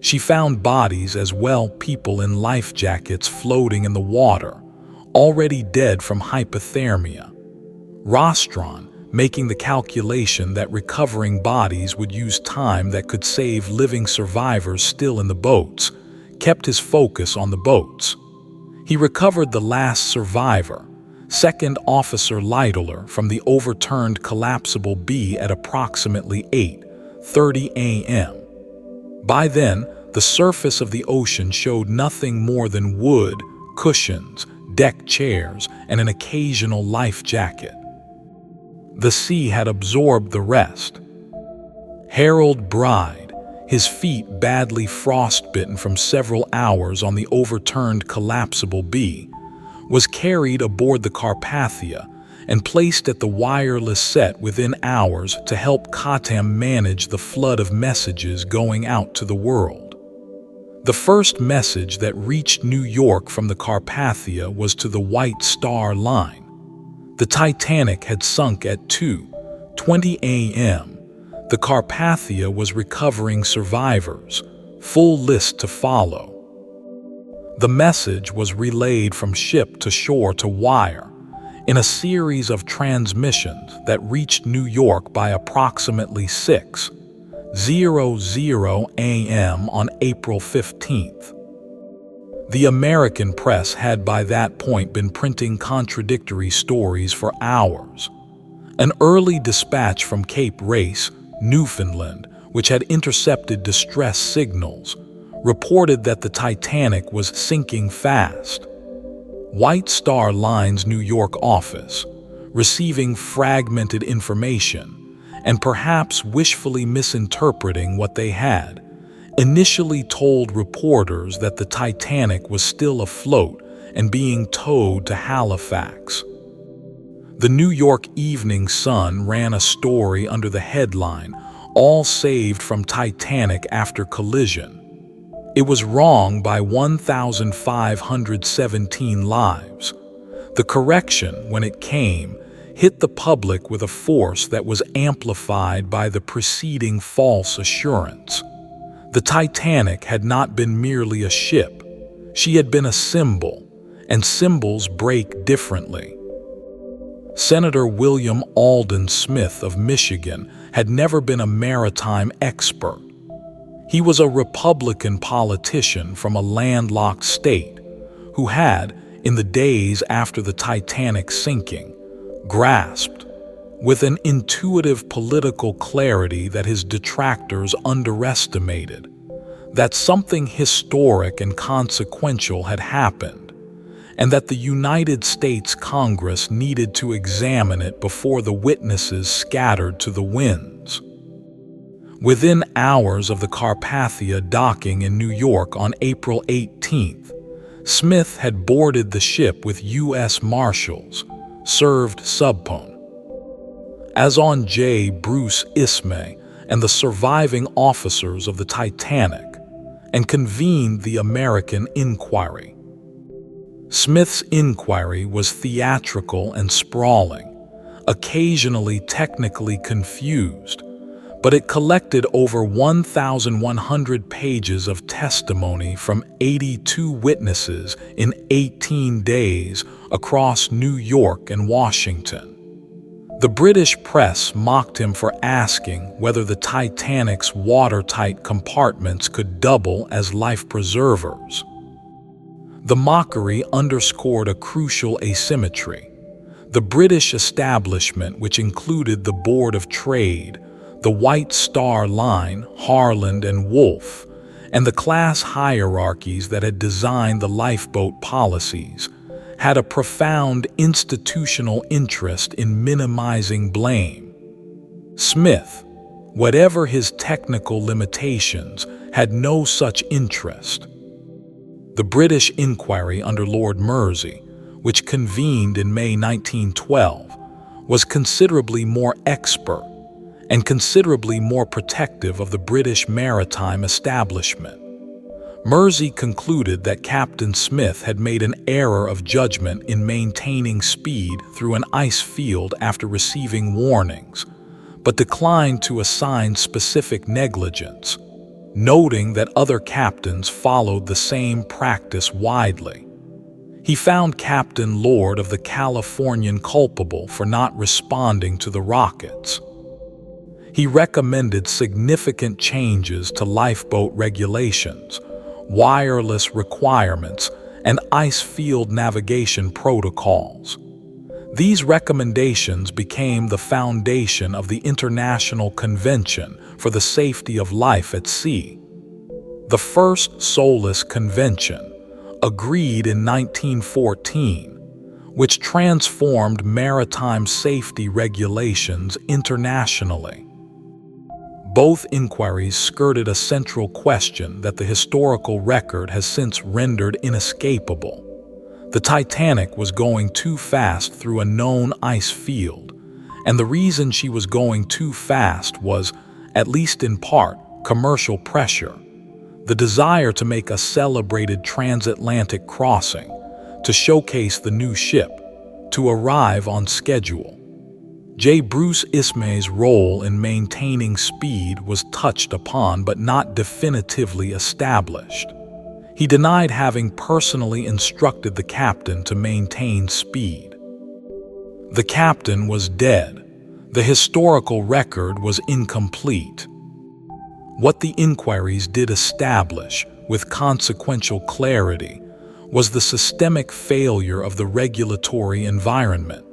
S1: She found bodies as well, people in life jackets floating in the water, already dead from hypothermia. Rostron, making the calculation that recovering bodies would use time that could save living survivors still in the boats, kept his focus on the boats. He recovered the last survivor, Second Officer Lytler, from the overturned collapsible B at approximately 8:30 a.m. By then, the surface of the ocean showed nothing more than wood, cushions, deck chairs, and an occasional life jacket. The sea had absorbed the rest. Harold Bride, his feet badly frostbitten from several hours on the overturned collapsible B, was carried aboard the Carpathia and placed at the wireless set within hours to help Katam manage the flood of messages going out to the world. The first message that reached New York from the Carpathia was to the White Star Line. The Titanic had sunk at 2:20 a.m. The Carpathia was recovering survivors, full list to follow. The message was relayed from ship to shore to wire in a series of transmissions that reached New York by approximately 6:00 a.m. on April 15th. The American press had by that point been printing contradictory stories for hours. An early dispatch from Cape Race, Newfoundland, which had intercepted distress signals, reported that the Titanic was sinking fast. White Star Line's New York office, receiving fragmented information and perhaps wishfully misinterpreting what they had, initially told reporters that the Titanic was still afloat and being towed to Halifax. The New York Evening Sun ran a story under the headline, "All saved from Titanic after collision." It was wrong by 1,517 lives. The correction, when it came, hit the public with a force that was amplified by the preceding false assurance. The Titanic had not been merely a ship. She had been a symbol, and symbols break differently. Senator William Alden Smith of Michigan had never been a maritime expert. He was a Republican politician from a landlocked state who had, in the days after the Titanic sinking, grasped, with an intuitive political clarity that his detractors underestimated, that something historic and consequential had happened, and that the United States Congress needed to examine it before the witnesses scattered to the winds. Within hours of the Carpathia docking in New York on April 18th, Smith had boarded the ship with U.S. Marshals, served subpone. As on J. Bruce Ismay and the surviving officers of the Titanic, and convened the American inquiry. Smith's inquiry was theatrical and sprawling, occasionally technically confused, but it collected over 1,100 pages of testimony from 82 witnesses in 18 days across New York and Washington. The British press mocked him for asking whether the Titanic's watertight compartments could double as life preservers. The mockery underscored a crucial asymmetry. The British establishment, which included the Board of Trade, the White Star Line, Harland and Wolff, and the class hierarchies that had designed the lifeboat policies had a profound institutional interest in minimizing blame. Smith, whatever his technical limitations, had no such interest. The British inquiry under Lord Mersey, which convened in May 1912, was considerably more expert and considerably more protective of the British maritime establishment. Mersey concluded that Captain Smith had made an error of judgment in maintaining speed through an ice field after receiving warnings, but declined to assign specific negligence, noting that other captains followed the same practice widely. He found Captain Lord of the Californian culpable for not responding to the rockets. He recommended significant changes to lifeboat regulations, wireless requirements, and ice field navigation protocols. These recommendations became the foundation of the International Convention for the Safety of Life at Sea. The first Solace Convention, agreed in 1914, which transformed maritime safety regulations internationally. Both inquiries skirted a central question that the historical record has since rendered inescapable. The Titanic was going too fast through a known ice field, and the reason she was going too fast was, at least in part, commercial pressure. The desire to make a celebrated transatlantic crossing, to showcase the new ship, to arrive on schedule. J. Bruce Ismay's role in maintaining speed was touched upon but not definitively established. He denied having personally instructed the captain to maintain speed. The captain was dead. The historical record was incomplete. What the inquiries did establish, with consequential clarity, was the systemic failure of the regulatory environment.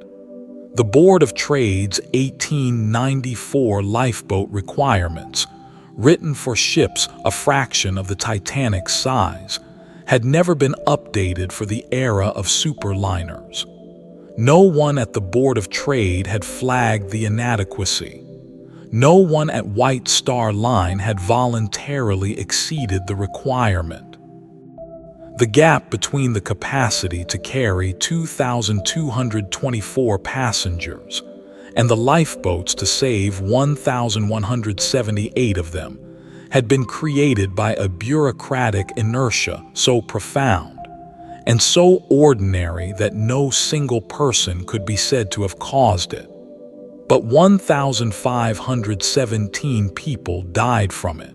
S1: The Board of Trade's 1894 lifeboat requirements, written for ships a fraction of the Titanic's size, had never been updated for the era of superliners. No one at the Board of Trade had flagged the inadequacy. No one at White Star Line had voluntarily exceeded the requirement. The gap between the capacity to carry 2,224 passengers and the lifeboats to save 1,178 of them had been created by a bureaucratic inertia so profound and so ordinary that no single person could be said to have caused it. But 1,517 people died from it.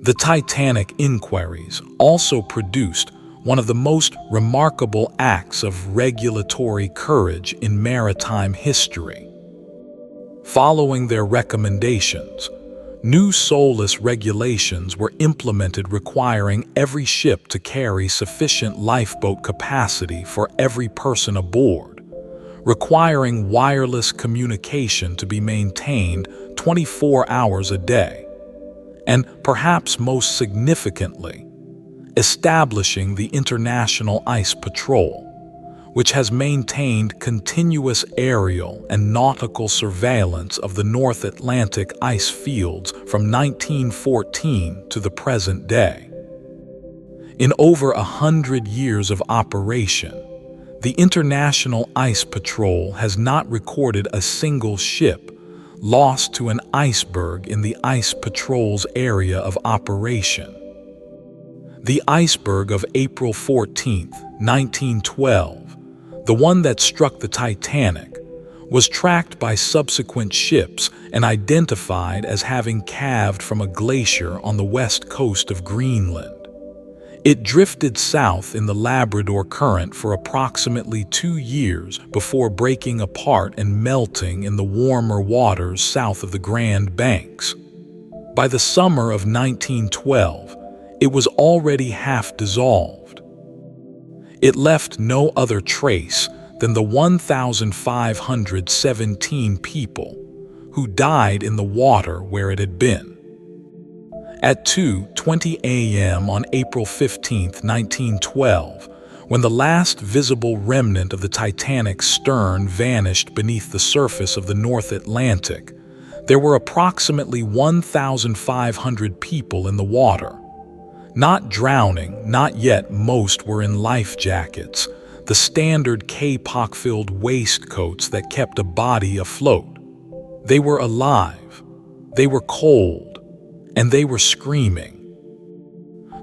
S1: The Titanic inquiries also produced one of the most remarkable acts of regulatory courage in maritime history. Following their recommendations, new Solace regulations were implemented requiring every ship to carry sufficient lifeboat capacity for every person aboard, requiring wireless communication to be maintained 24 hours a day, and perhaps most significantly, establishing the International Ice Patrol, which has maintained continuous aerial and nautical surveillance of the North Atlantic ice fields from 1914 to the present day. In over 100 years of operation, the International Ice Patrol has not recorded a single ship lost to an iceberg in the Ice Patrol's area of operation. The iceberg of April 14, 1912, the one that struck the Titanic, was tracked by subsequent ships and identified as having calved from a glacier on the west coast of Greenland. It drifted south in the Labrador Current for approximately 2 years before breaking apart and melting in the warmer waters south of the Grand Banks. By the summer of 1912, it was already half dissolved. It left no other trace than the 1,517 people who died in the water where it had been. At 2:20 a.m. on April 15, 1912, when the last visible remnant of the Titanic's stern vanished beneath the surface of the North Atlantic, there were approximately 1,500 people in the water. Not drowning, not yet. Most were in life jackets, the standard K-pock-filled waistcoats that kept a body afloat. They were alive, they were cold, and they were screaming.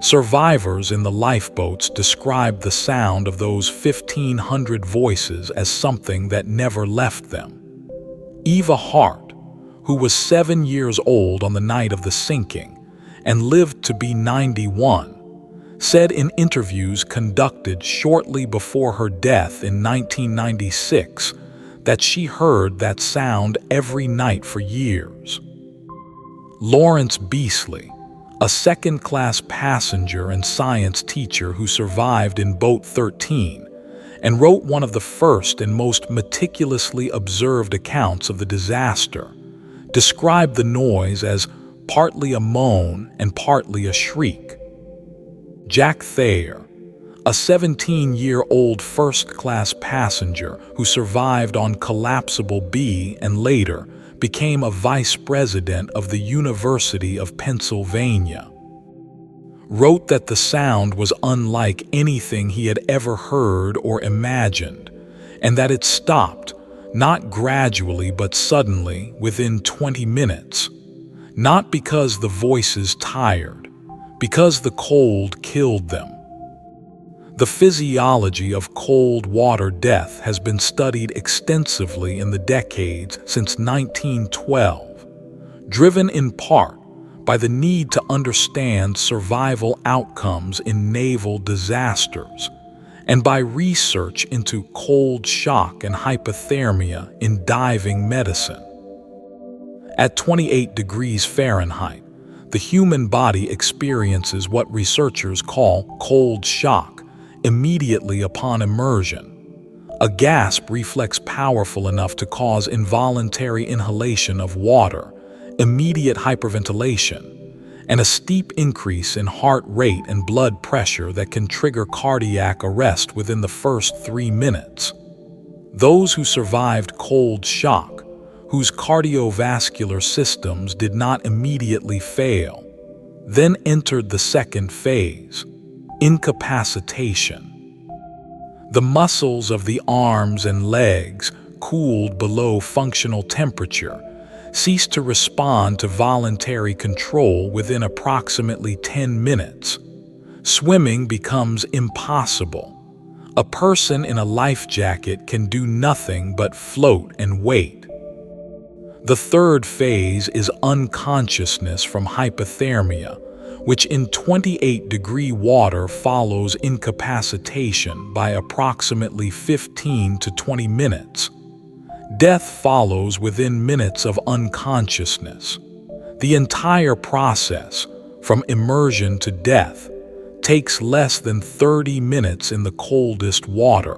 S1: Survivors in the lifeboats described the sound of those 1,500 voices as something that never left them. Eva Hart, who was 7 years old on the night of the sinking and lived to be 91, said in interviews conducted shortly before her death in 1996 that she heard that sound every night for years. Lawrence Beasley, a second-class passenger and science teacher who survived in Boat 13 and wrote one of the first and most meticulously observed accounts of the disaster, described the noise as partly a moan and partly a shriek. Jack Thayer, a 17-year-old first-class passenger who survived on Collapsible B and later became a vice president of the University of Pennsylvania, wrote that the sound was unlike anything he had ever heard or imagined, and that it stopped, not gradually but suddenly, within 20 minutes. Not because the voices tired, because the cold killed them. The physiology of cold water death has been studied extensively in the decades since 1912, driven in part by the need to understand survival outcomes in naval disasters and by research into cold shock and hypothermia in diving medicine. At 28 degrees Fahrenheit, the human body experiences what researchers call cold shock immediately upon immersion. A gasp reflex powerful enough to cause involuntary inhalation of water, immediate hyperventilation, and a steep increase in heart rate and blood pressure that can trigger cardiac arrest within the first 3 minutes. Those who survived cold shock, whose cardiovascular systems did not immediately fail, then entered the second phase, incapacitation. The muscles of the arms and legs, cooled below functional temperature, ceased to respond to voluntary control within approximately 10 minutes. Swimming becomes impossible. A person in a life jacket can do nothing but float and wait. The third phase is unconsciousness from hypothermia, which in 28-degree water follows incapacitation by approximately 15 to 20 minutes. Death follows within minutes of unconsciousness. The entire process, from immersion to death, takes less than 30 minutes in the coldest water.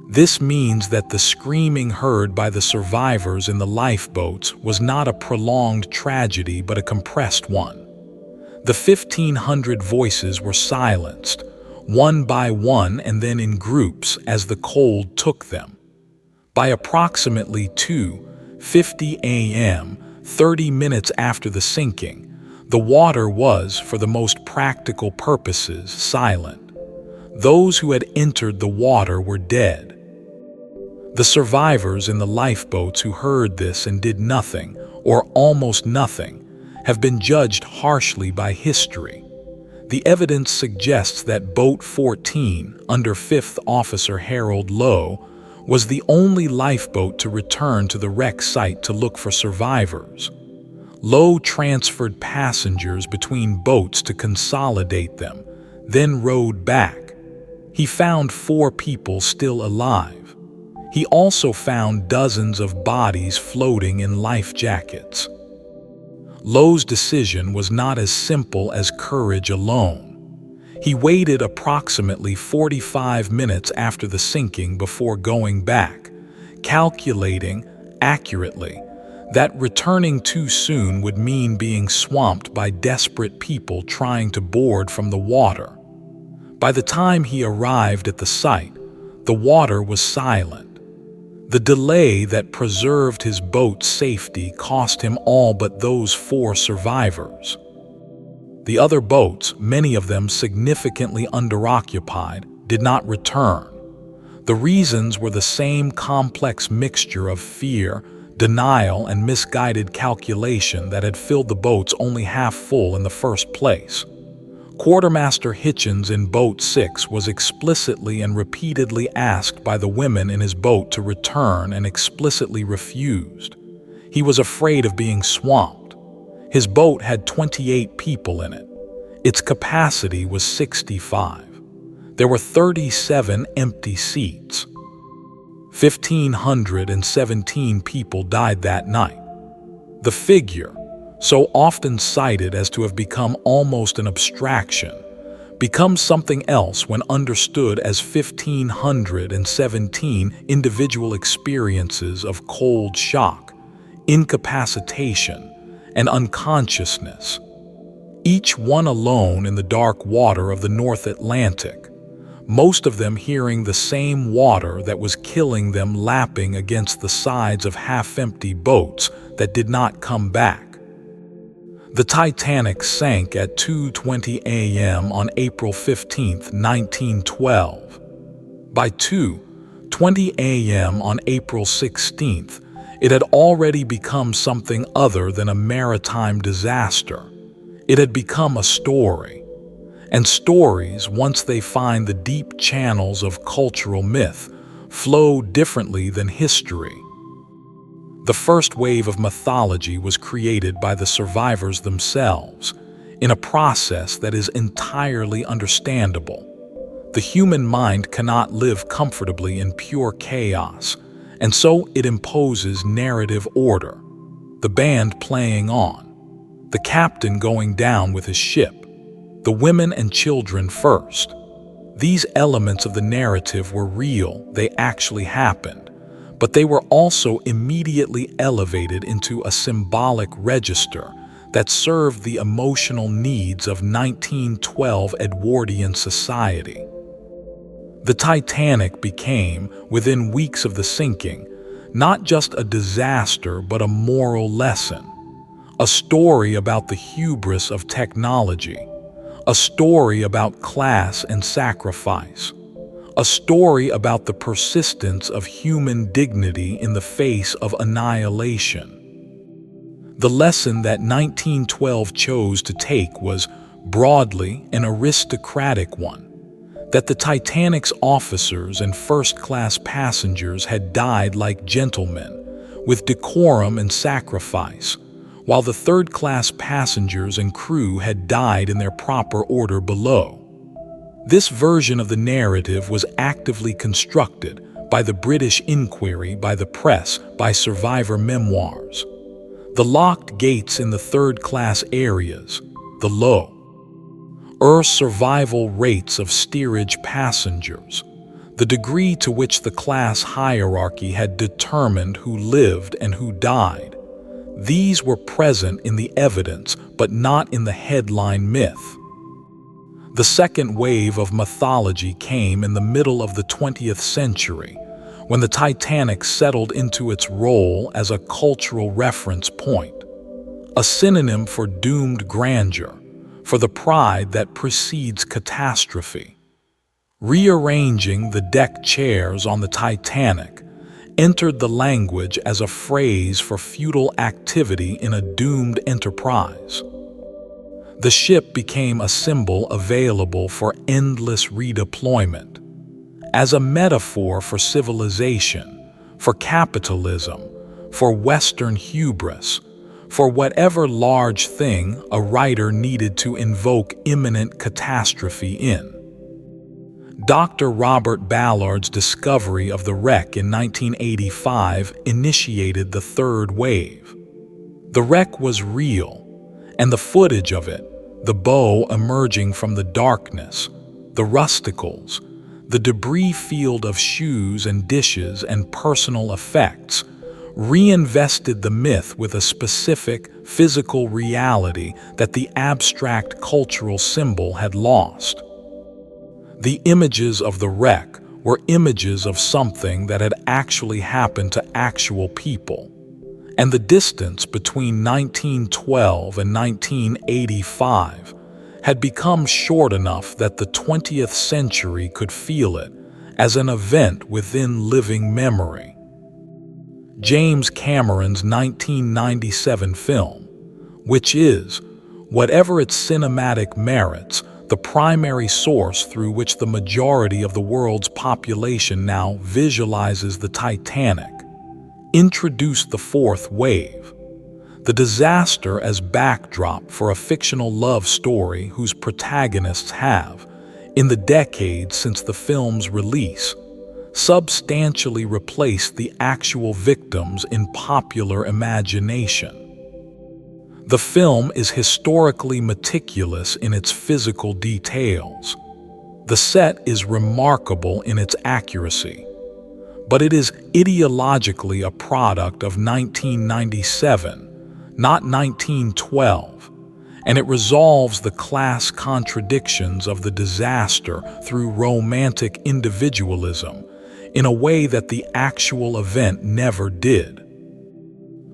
S1: This means that the screaming heard by the survivors in the lifeboats was not a prolonged tragedy but a compressed one. The 1,500 voices were silenced, one by one and then in groups as the cold took them. By approximately 2:50 a.m., 30 minutes after the sinking, the water was, for the most practical purposes, silent. Those who had entered the water were dead. The survivors in the lifeboats who heard this and did nothing, or almost nothing, have been judged harshly by history. The evidence suggests that Boat 14, under 5th Officer Harold Lowe, was the only lifeboat to return to the wreck site to look for survivors. Lowe transferred passengers between boats to consolidate them, then rowed back. He found 4 people still alive. He also found dozens of bodies floating in life jackets. Lowe's decision was not as simple as courage alone. He waited approximately 45 minutes after the sinking before going back, calculating, accurately, That returning too soon would mean being swamped by desperate people trying to board from the water. By the time he arrived at the site, the water was silent. The delay that preserved his boat's safety cost him all but those 4 survivors. The other boats, many of them significantly underoccupied, did not return. The reasons were the same complex mixture of fear, denial, and misguided calculation that had filled the boats only half full in the first place. Quartermaster Hitchens in Boat 6 was explicitly and repeatedly asked by the women in his boat to return and explicitly refused. He was afraid of being swamped. His boat had 28 people in it. Its capacity was 65. There were 37 empty seats. 1,517 people died that night. The figure, so often cited as to have become almost an abstraction, becomes something else when understood as 1,517 individual experiences of cold shock, incapacitation, and unconsciousness, each one alone in the dark water of the North Atlantic, most of them hearing the same water that was killing them lapping against the sides of half-empty boats that did not come back. The Titanic sank at 2:20 a.m. on April 15, 1912. By 2:20 a.m. on April 16th, it had already become something other than a maritime disaster. It had become a story. And stories, once they find the deep channels of cultural myth, flow differently than history. The first wave of mythology was created by the survivors themselves, in a process that is entirely understandable. The human mind cannot live comfortably in pure chaos, and so it imposes narrative order. The band playing on, the captain going down with his ship, the women and children first. These elements of the narrative were real, they actually happened, but they were also immediately elevated into a symbolic register that served the emotional needs of 1912 Edwardian society. The Titanic became, within weeks of the sinking, not just a disaster but a moral lesson, a story about the hubris of technology, a story about class and sacrifice, a story about the persistence of human dignity in the face of annihilation. The lesson that 1912 chose to take was, broadly, an aristocratic one, that the Titanic's officers and first-class passengers had died like gentlemen, with decorum and sacrifice, while the third-class passengers and crew had died in their proper order below. This version of the narrative was actively constructed by the British Inquiry, by the press, by survivor memoirs. The locked gates in the third-class areas, the low survival rates of steerage passengers, the degree to which the class hierarchy had determined who lived and who died. These were present in the evidence, but not in the headline myth. The second wave of mythology came in the middle of the 20th century, when the Titanic settled into its role as a cultural reference point, a synonym for doomed grandeur, for the pride that precedes catastrophe. Rearranging the deck chairs on the Titanic entered the language as a phrase for futile activity in a doomed enterprise. The ship became a symbol available for endless redeployment, as a metaphor for civilization, for capitalism, for Western hubris, for whatever large thing a writer needed to invoke imminent catastrophe in. Dr. Robert Ballard's discovery of the wreck in 1985 initiated the third wave. The wreck was real, and the footage of it, the bow emerging from the darkness, the rusticles, the debris field of shoes and dishes and personal effects, reinvested the myth with a specific, physical reality that the abstract cultural symbol had lost. The images of the wreck were images of something that had actually happened to actual people, and the distance between 1912 and 1985 had become short enough that the 20th century could feel it as an event within living memory. James Cameron's 1997 film, which is, whatever its cinematic merits, the primary source through which the majority of the world's population now visualizes the Titanic, introduced the fourth wave, the disaster as backdrop for a fictional love story whose protagonists have, in the decades since the film's release, substantially replaced the actual victims in popular imagination. The film is historically meticulous in its physical details. The set is remarkable in its accuracy, but it is ideologically a product of 1997, not 1912, and it resolves the class contradictions of the disaster through romantic individualism in a way that the actual event never did.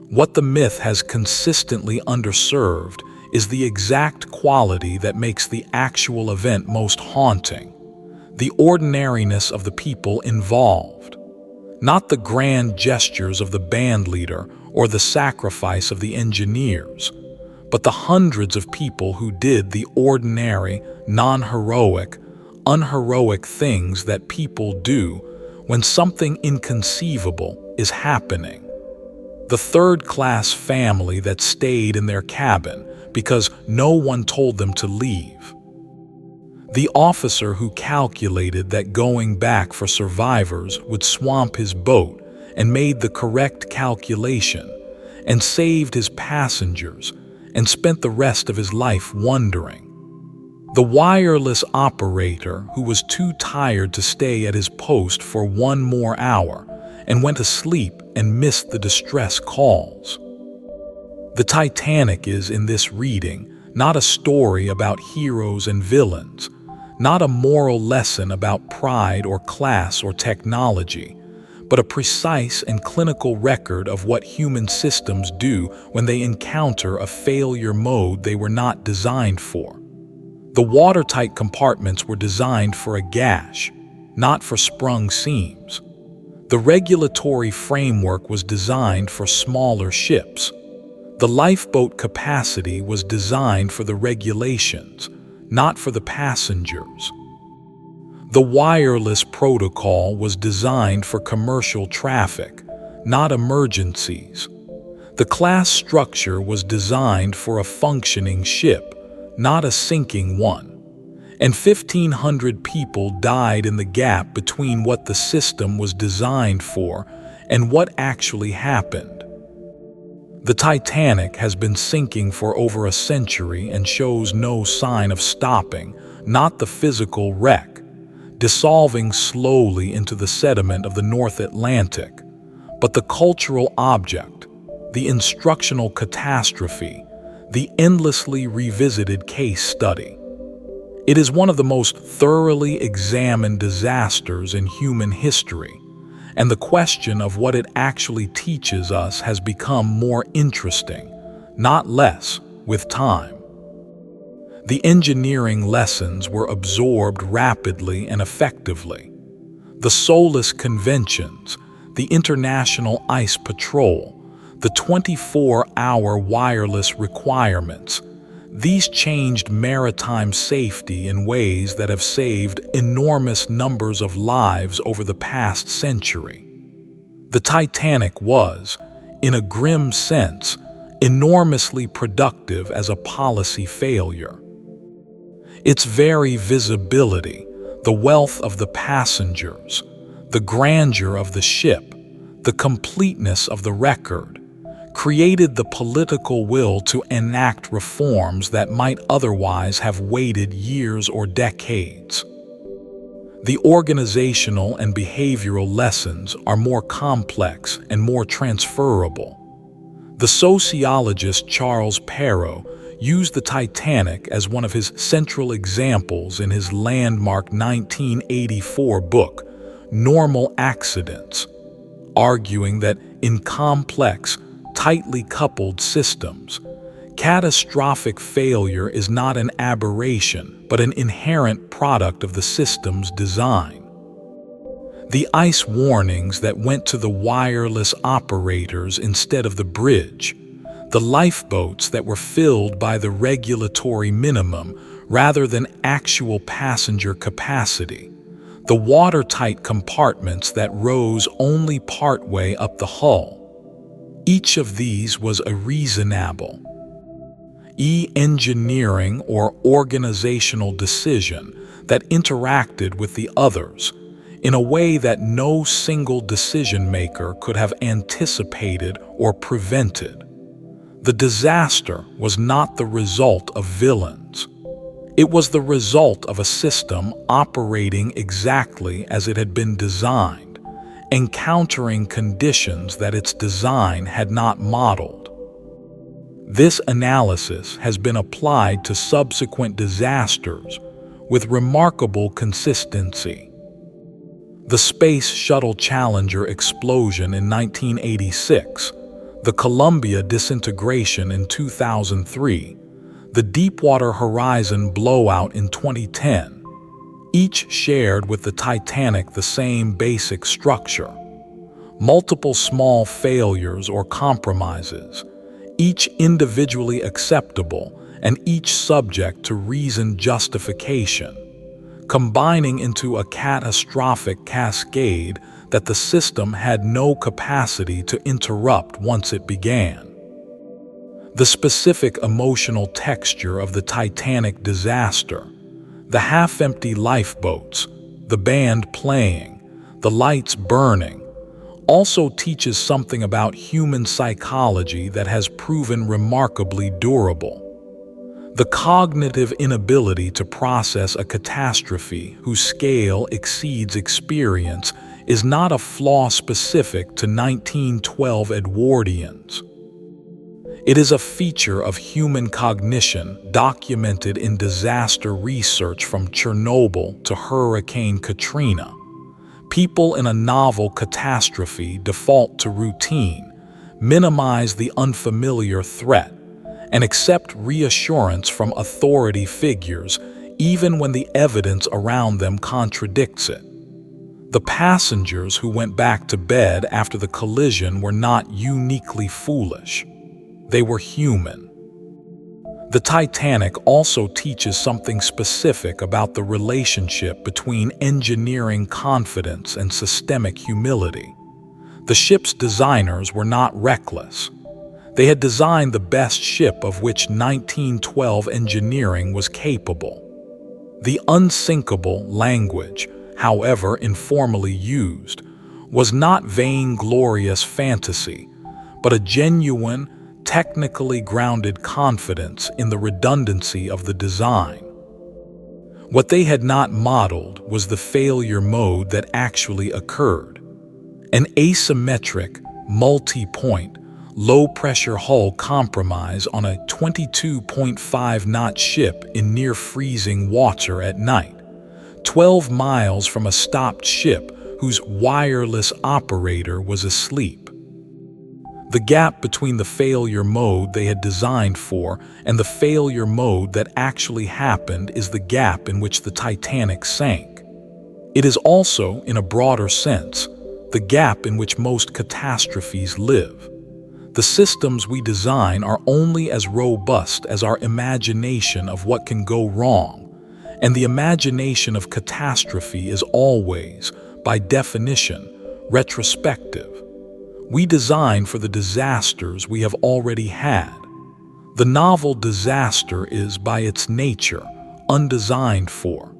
S1: What the myth has consistently underserved is the exact quality that makes the actual event most haunting, the ordinariness of the people involved, not the grand gestures of the band leader or the sacrifice of the engineers, but the hundreds of people who did the ordinary, non-heroic, unheroic things that people do when something inconceivable is happening. The third-class family that stayed in their cabin because no one told them to leave. The officer who calculated that going back for survivors would swamp his boat and made the correct calculation and saved his passengers and spent the rest of his life wondering. The wireless operator who was too tired to stay at his post for one more hour and went to sleep and missed the distress calls. The Titanic is, in this reading, not a story about heroes and villains, not a moral lesson about pride or class or technology, but a precise and clinical record of what human systems do when they encounter a failure mode they were not designed for. The watertight compartments were designed for a gash, not for sprung seams. The regulatory framework was designed for smaller ships. The lifeboat capacity was designed for the regulations, not for the passengers. The wireless protocol was designed for commercial traffic, not emergencies. The class structure was designed for a functioning ship, not a sinking one. And 1,500 people died in the gap between what the system was designed for and what actually happened. The Titanic has been sinking for over a century and shows no sign of stopping, not the physical wreck, dissolving slowly into the sediment of the North Atlantic, but the cultural object, the instructional catastrophe, the endlessly revisited case study. It is one of the most thoroughly examined disasters in human history, and the question of what it actually teaches us has become more interesting, not less, with time. The engineering lessons were absorbed rapidly and effectively. The Solace Conventions, the International Ice Patrol, the 24-hour wireless requirements, these changed maritime safety in ways that have saved enormous numbers of lives over the past century. The Titanic was, in a grim sense, enormously productive as a policy failure. Its very visibility, the wealth of the passengers, the grandeur of the ship, the completeness of the record, created the political will to enact reforms that might otherwise have waited years or decades. The organizational and behavioral lessons are more complex and more transferable. The sociologist Charles Perrow used the Titanic as one of his central examples in his landmark 1984 book, Normal Accidents, arguing that in complex, tightly coupled systems, catastrophic failure is not an aberration, but an inherent product of the system's design. The ice warnings that went to the wireless operators instead of the bridge, the lifeboats that were filled by the regulatory minimum rather than actual passenger capacity, the watertight compartments that rose only partway up the hull. Each of these was a reasonable, engineering or organizational decision that interacted with the others in a way that no single decision maker could have anticipated or prevented. The disaster was not the result of villains. It was the result of a system operating exactly as it had been designed, encountering conditions that its design had not modeled. This analysis has been applied to subsequent disasters with remarkable consistency. The Space Shuttle Challenger explosion in 1986, the Columbia disintegration in 2003, the Deepwater Horizon blowout in 2010, each shared with the Titanic the same basic structure. Multiple small failures or compromises, each individually acceptable and each subject to reasoned justification, combining into a catastrophic cascade that the system had no capacity to interrupt once it began. The specific emotional texture of the Titanic disaster, the half-empty lifeboats, the band playing, the lights burning, also teaches something about human psychology that has proven remarkably durable. The cognitive inability to process a catastrophe whose scale exceeds experience is not a flaw specific to 1912 Edwardians. It is a feature of human cognition documented in disaster research from Chernobyl to Hurricane Katrina. People in a novel catastrophe default to routine, minimize the unfamiliar threat, and accept reassurance from authority figures even when the evidence around them contradicts it. The passengers who went back to bed after the collision were not uniquely foolish. They were human. The Titanic also teaches something specific about the relationship between engineering confidence and systemic humility. The ship's designers were not reckless. They had designed the best ship of which 1912 engineering was capable. The unsinkable language, however informally used, was not vainglorious fantasy, but a genuine, technically grounded confidence in the redundancy of the design. What they had not modeled was the failure mode that actually occurred. An asymmetric, multi-point, low-pressure hull compromise on a 22.5-knot ship in near-freezing water at night, 12 miles from a stopped ship whose wireless operator was asleep. The gap between the failure mode they had designed for and the failure mode that actually happened is the gap in which the Titanic sank. It is also, in a broader sense, the gap in which most catastrophes live. The systems we design are only as robust as our imagination of what can go wrong, and the imagination of catastrophe is always, by definition, retrospective. We design for the disasters we have already had. The novel disaster is, by its nature, undesigned for.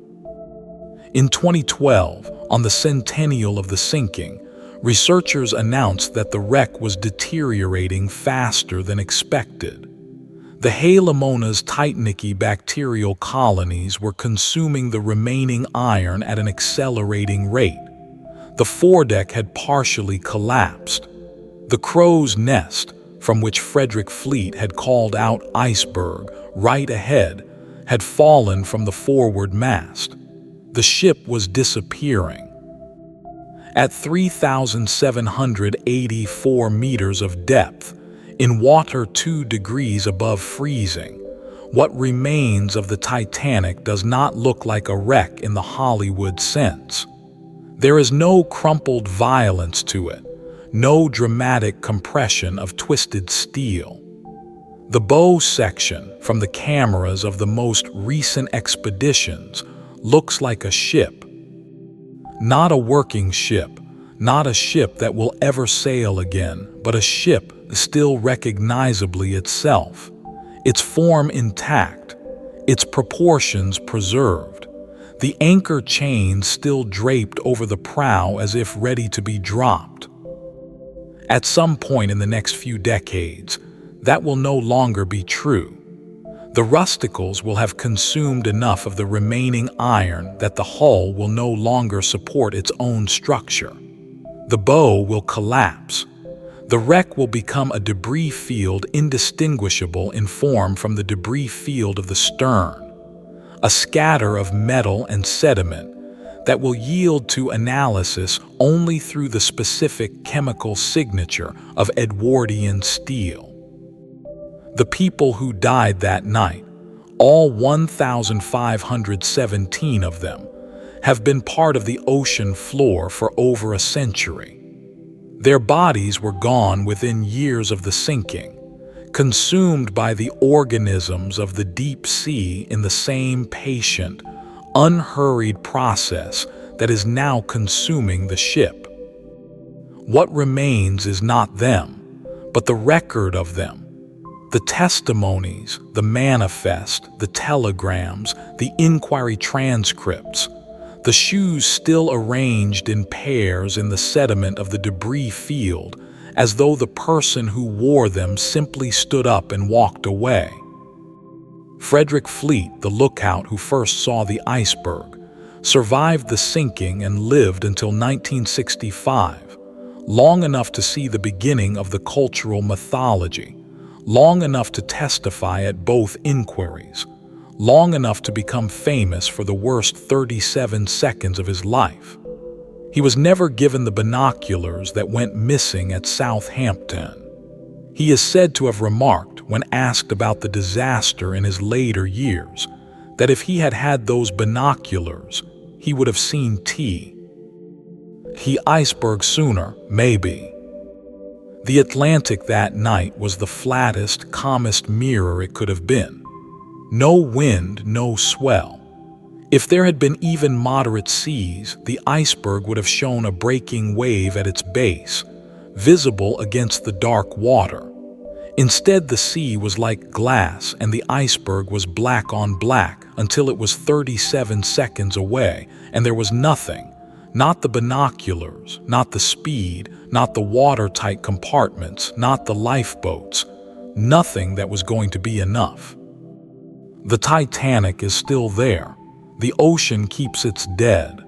S1: In 2012, on the centennial of the sinking, researchers announced that the wreck was deteriorating faster than expected. The Halomona's Titanic bacterial colonies were consuming the remaining iron at an accelerating rate. The foredeck had partially collapsed. The crow's nest, from which Frederick Fleet had called out "iceberg" right ahead, had fallen from the forward mast. The ship was disappearing. At 3,784 meters of depth, in water 2 degrees above freezing, what remains of the Titanic does not look like a wreck in the Hollywood sense. There is no crumpled violence to it, no dramatic compression of twisted steel. The bow section from the cameras of the most recent expeditions looks like a ship. Not a working ship, not a ship that will ever sail again, but a ship still recognizably itself, its form intact, its proportions preserved, the anchor chains still draped over the prow as if ready to be dropped. At some point in the next few decades, that will no longer be true. The rusticles will have consumed enough of the remaining iron that the hull will no longer support its own structure. The bow will collapse. The wreck will become a debris field indistinguishable in form from the debris field of the stern, a scatter of metal and sediment that will yield to analysis only through the specific chemical signature of Edwardian steel. The people who died that night, all 1,517 of them, have been part of the ocean floor for over a century. Their bodies were gone within years of the sinking, consumed by the organisms of the deep sea in the same patient, unhurried process that is now consuming the ship. What remains is not them, but the record of them. The testimonies, the manifest, the telegrams, the inquiry transcripts, the shoes still arranged in pairs in the sediment of the debris field, as though the person who wore them simply stood up and walked away. Frederick Fleet, the lookout who first saw the iceberg, survived the sinking and lived until 1965, long enough to see the beginning of the cultural mythology, long enough to testify at both inquiries, long enough to become famous for the worst 37 seconds of his life. He was never given the binoculars that went missing at Southampton. He is said to have remarked, when asked about the disaster in his later years, that if he had had those binoculars, he would have seen the iceberg sooner, maybe. The Atlantic that night was the flattest, calmest mirror it could have been. No wind, no swell. If there had been even moderate seas, the iceberg would have shown a breaking wave at its base, visible against the dark water. Instead, the sea was like glass and the iceberg was black on black until it was 37 seconds away, and there was nothing. Not the binoculars, not the speed, not the watertight compartments, not the lifeboats. Nothing that was going to be enough. The Titanic is still there. The ocean keeps its dead.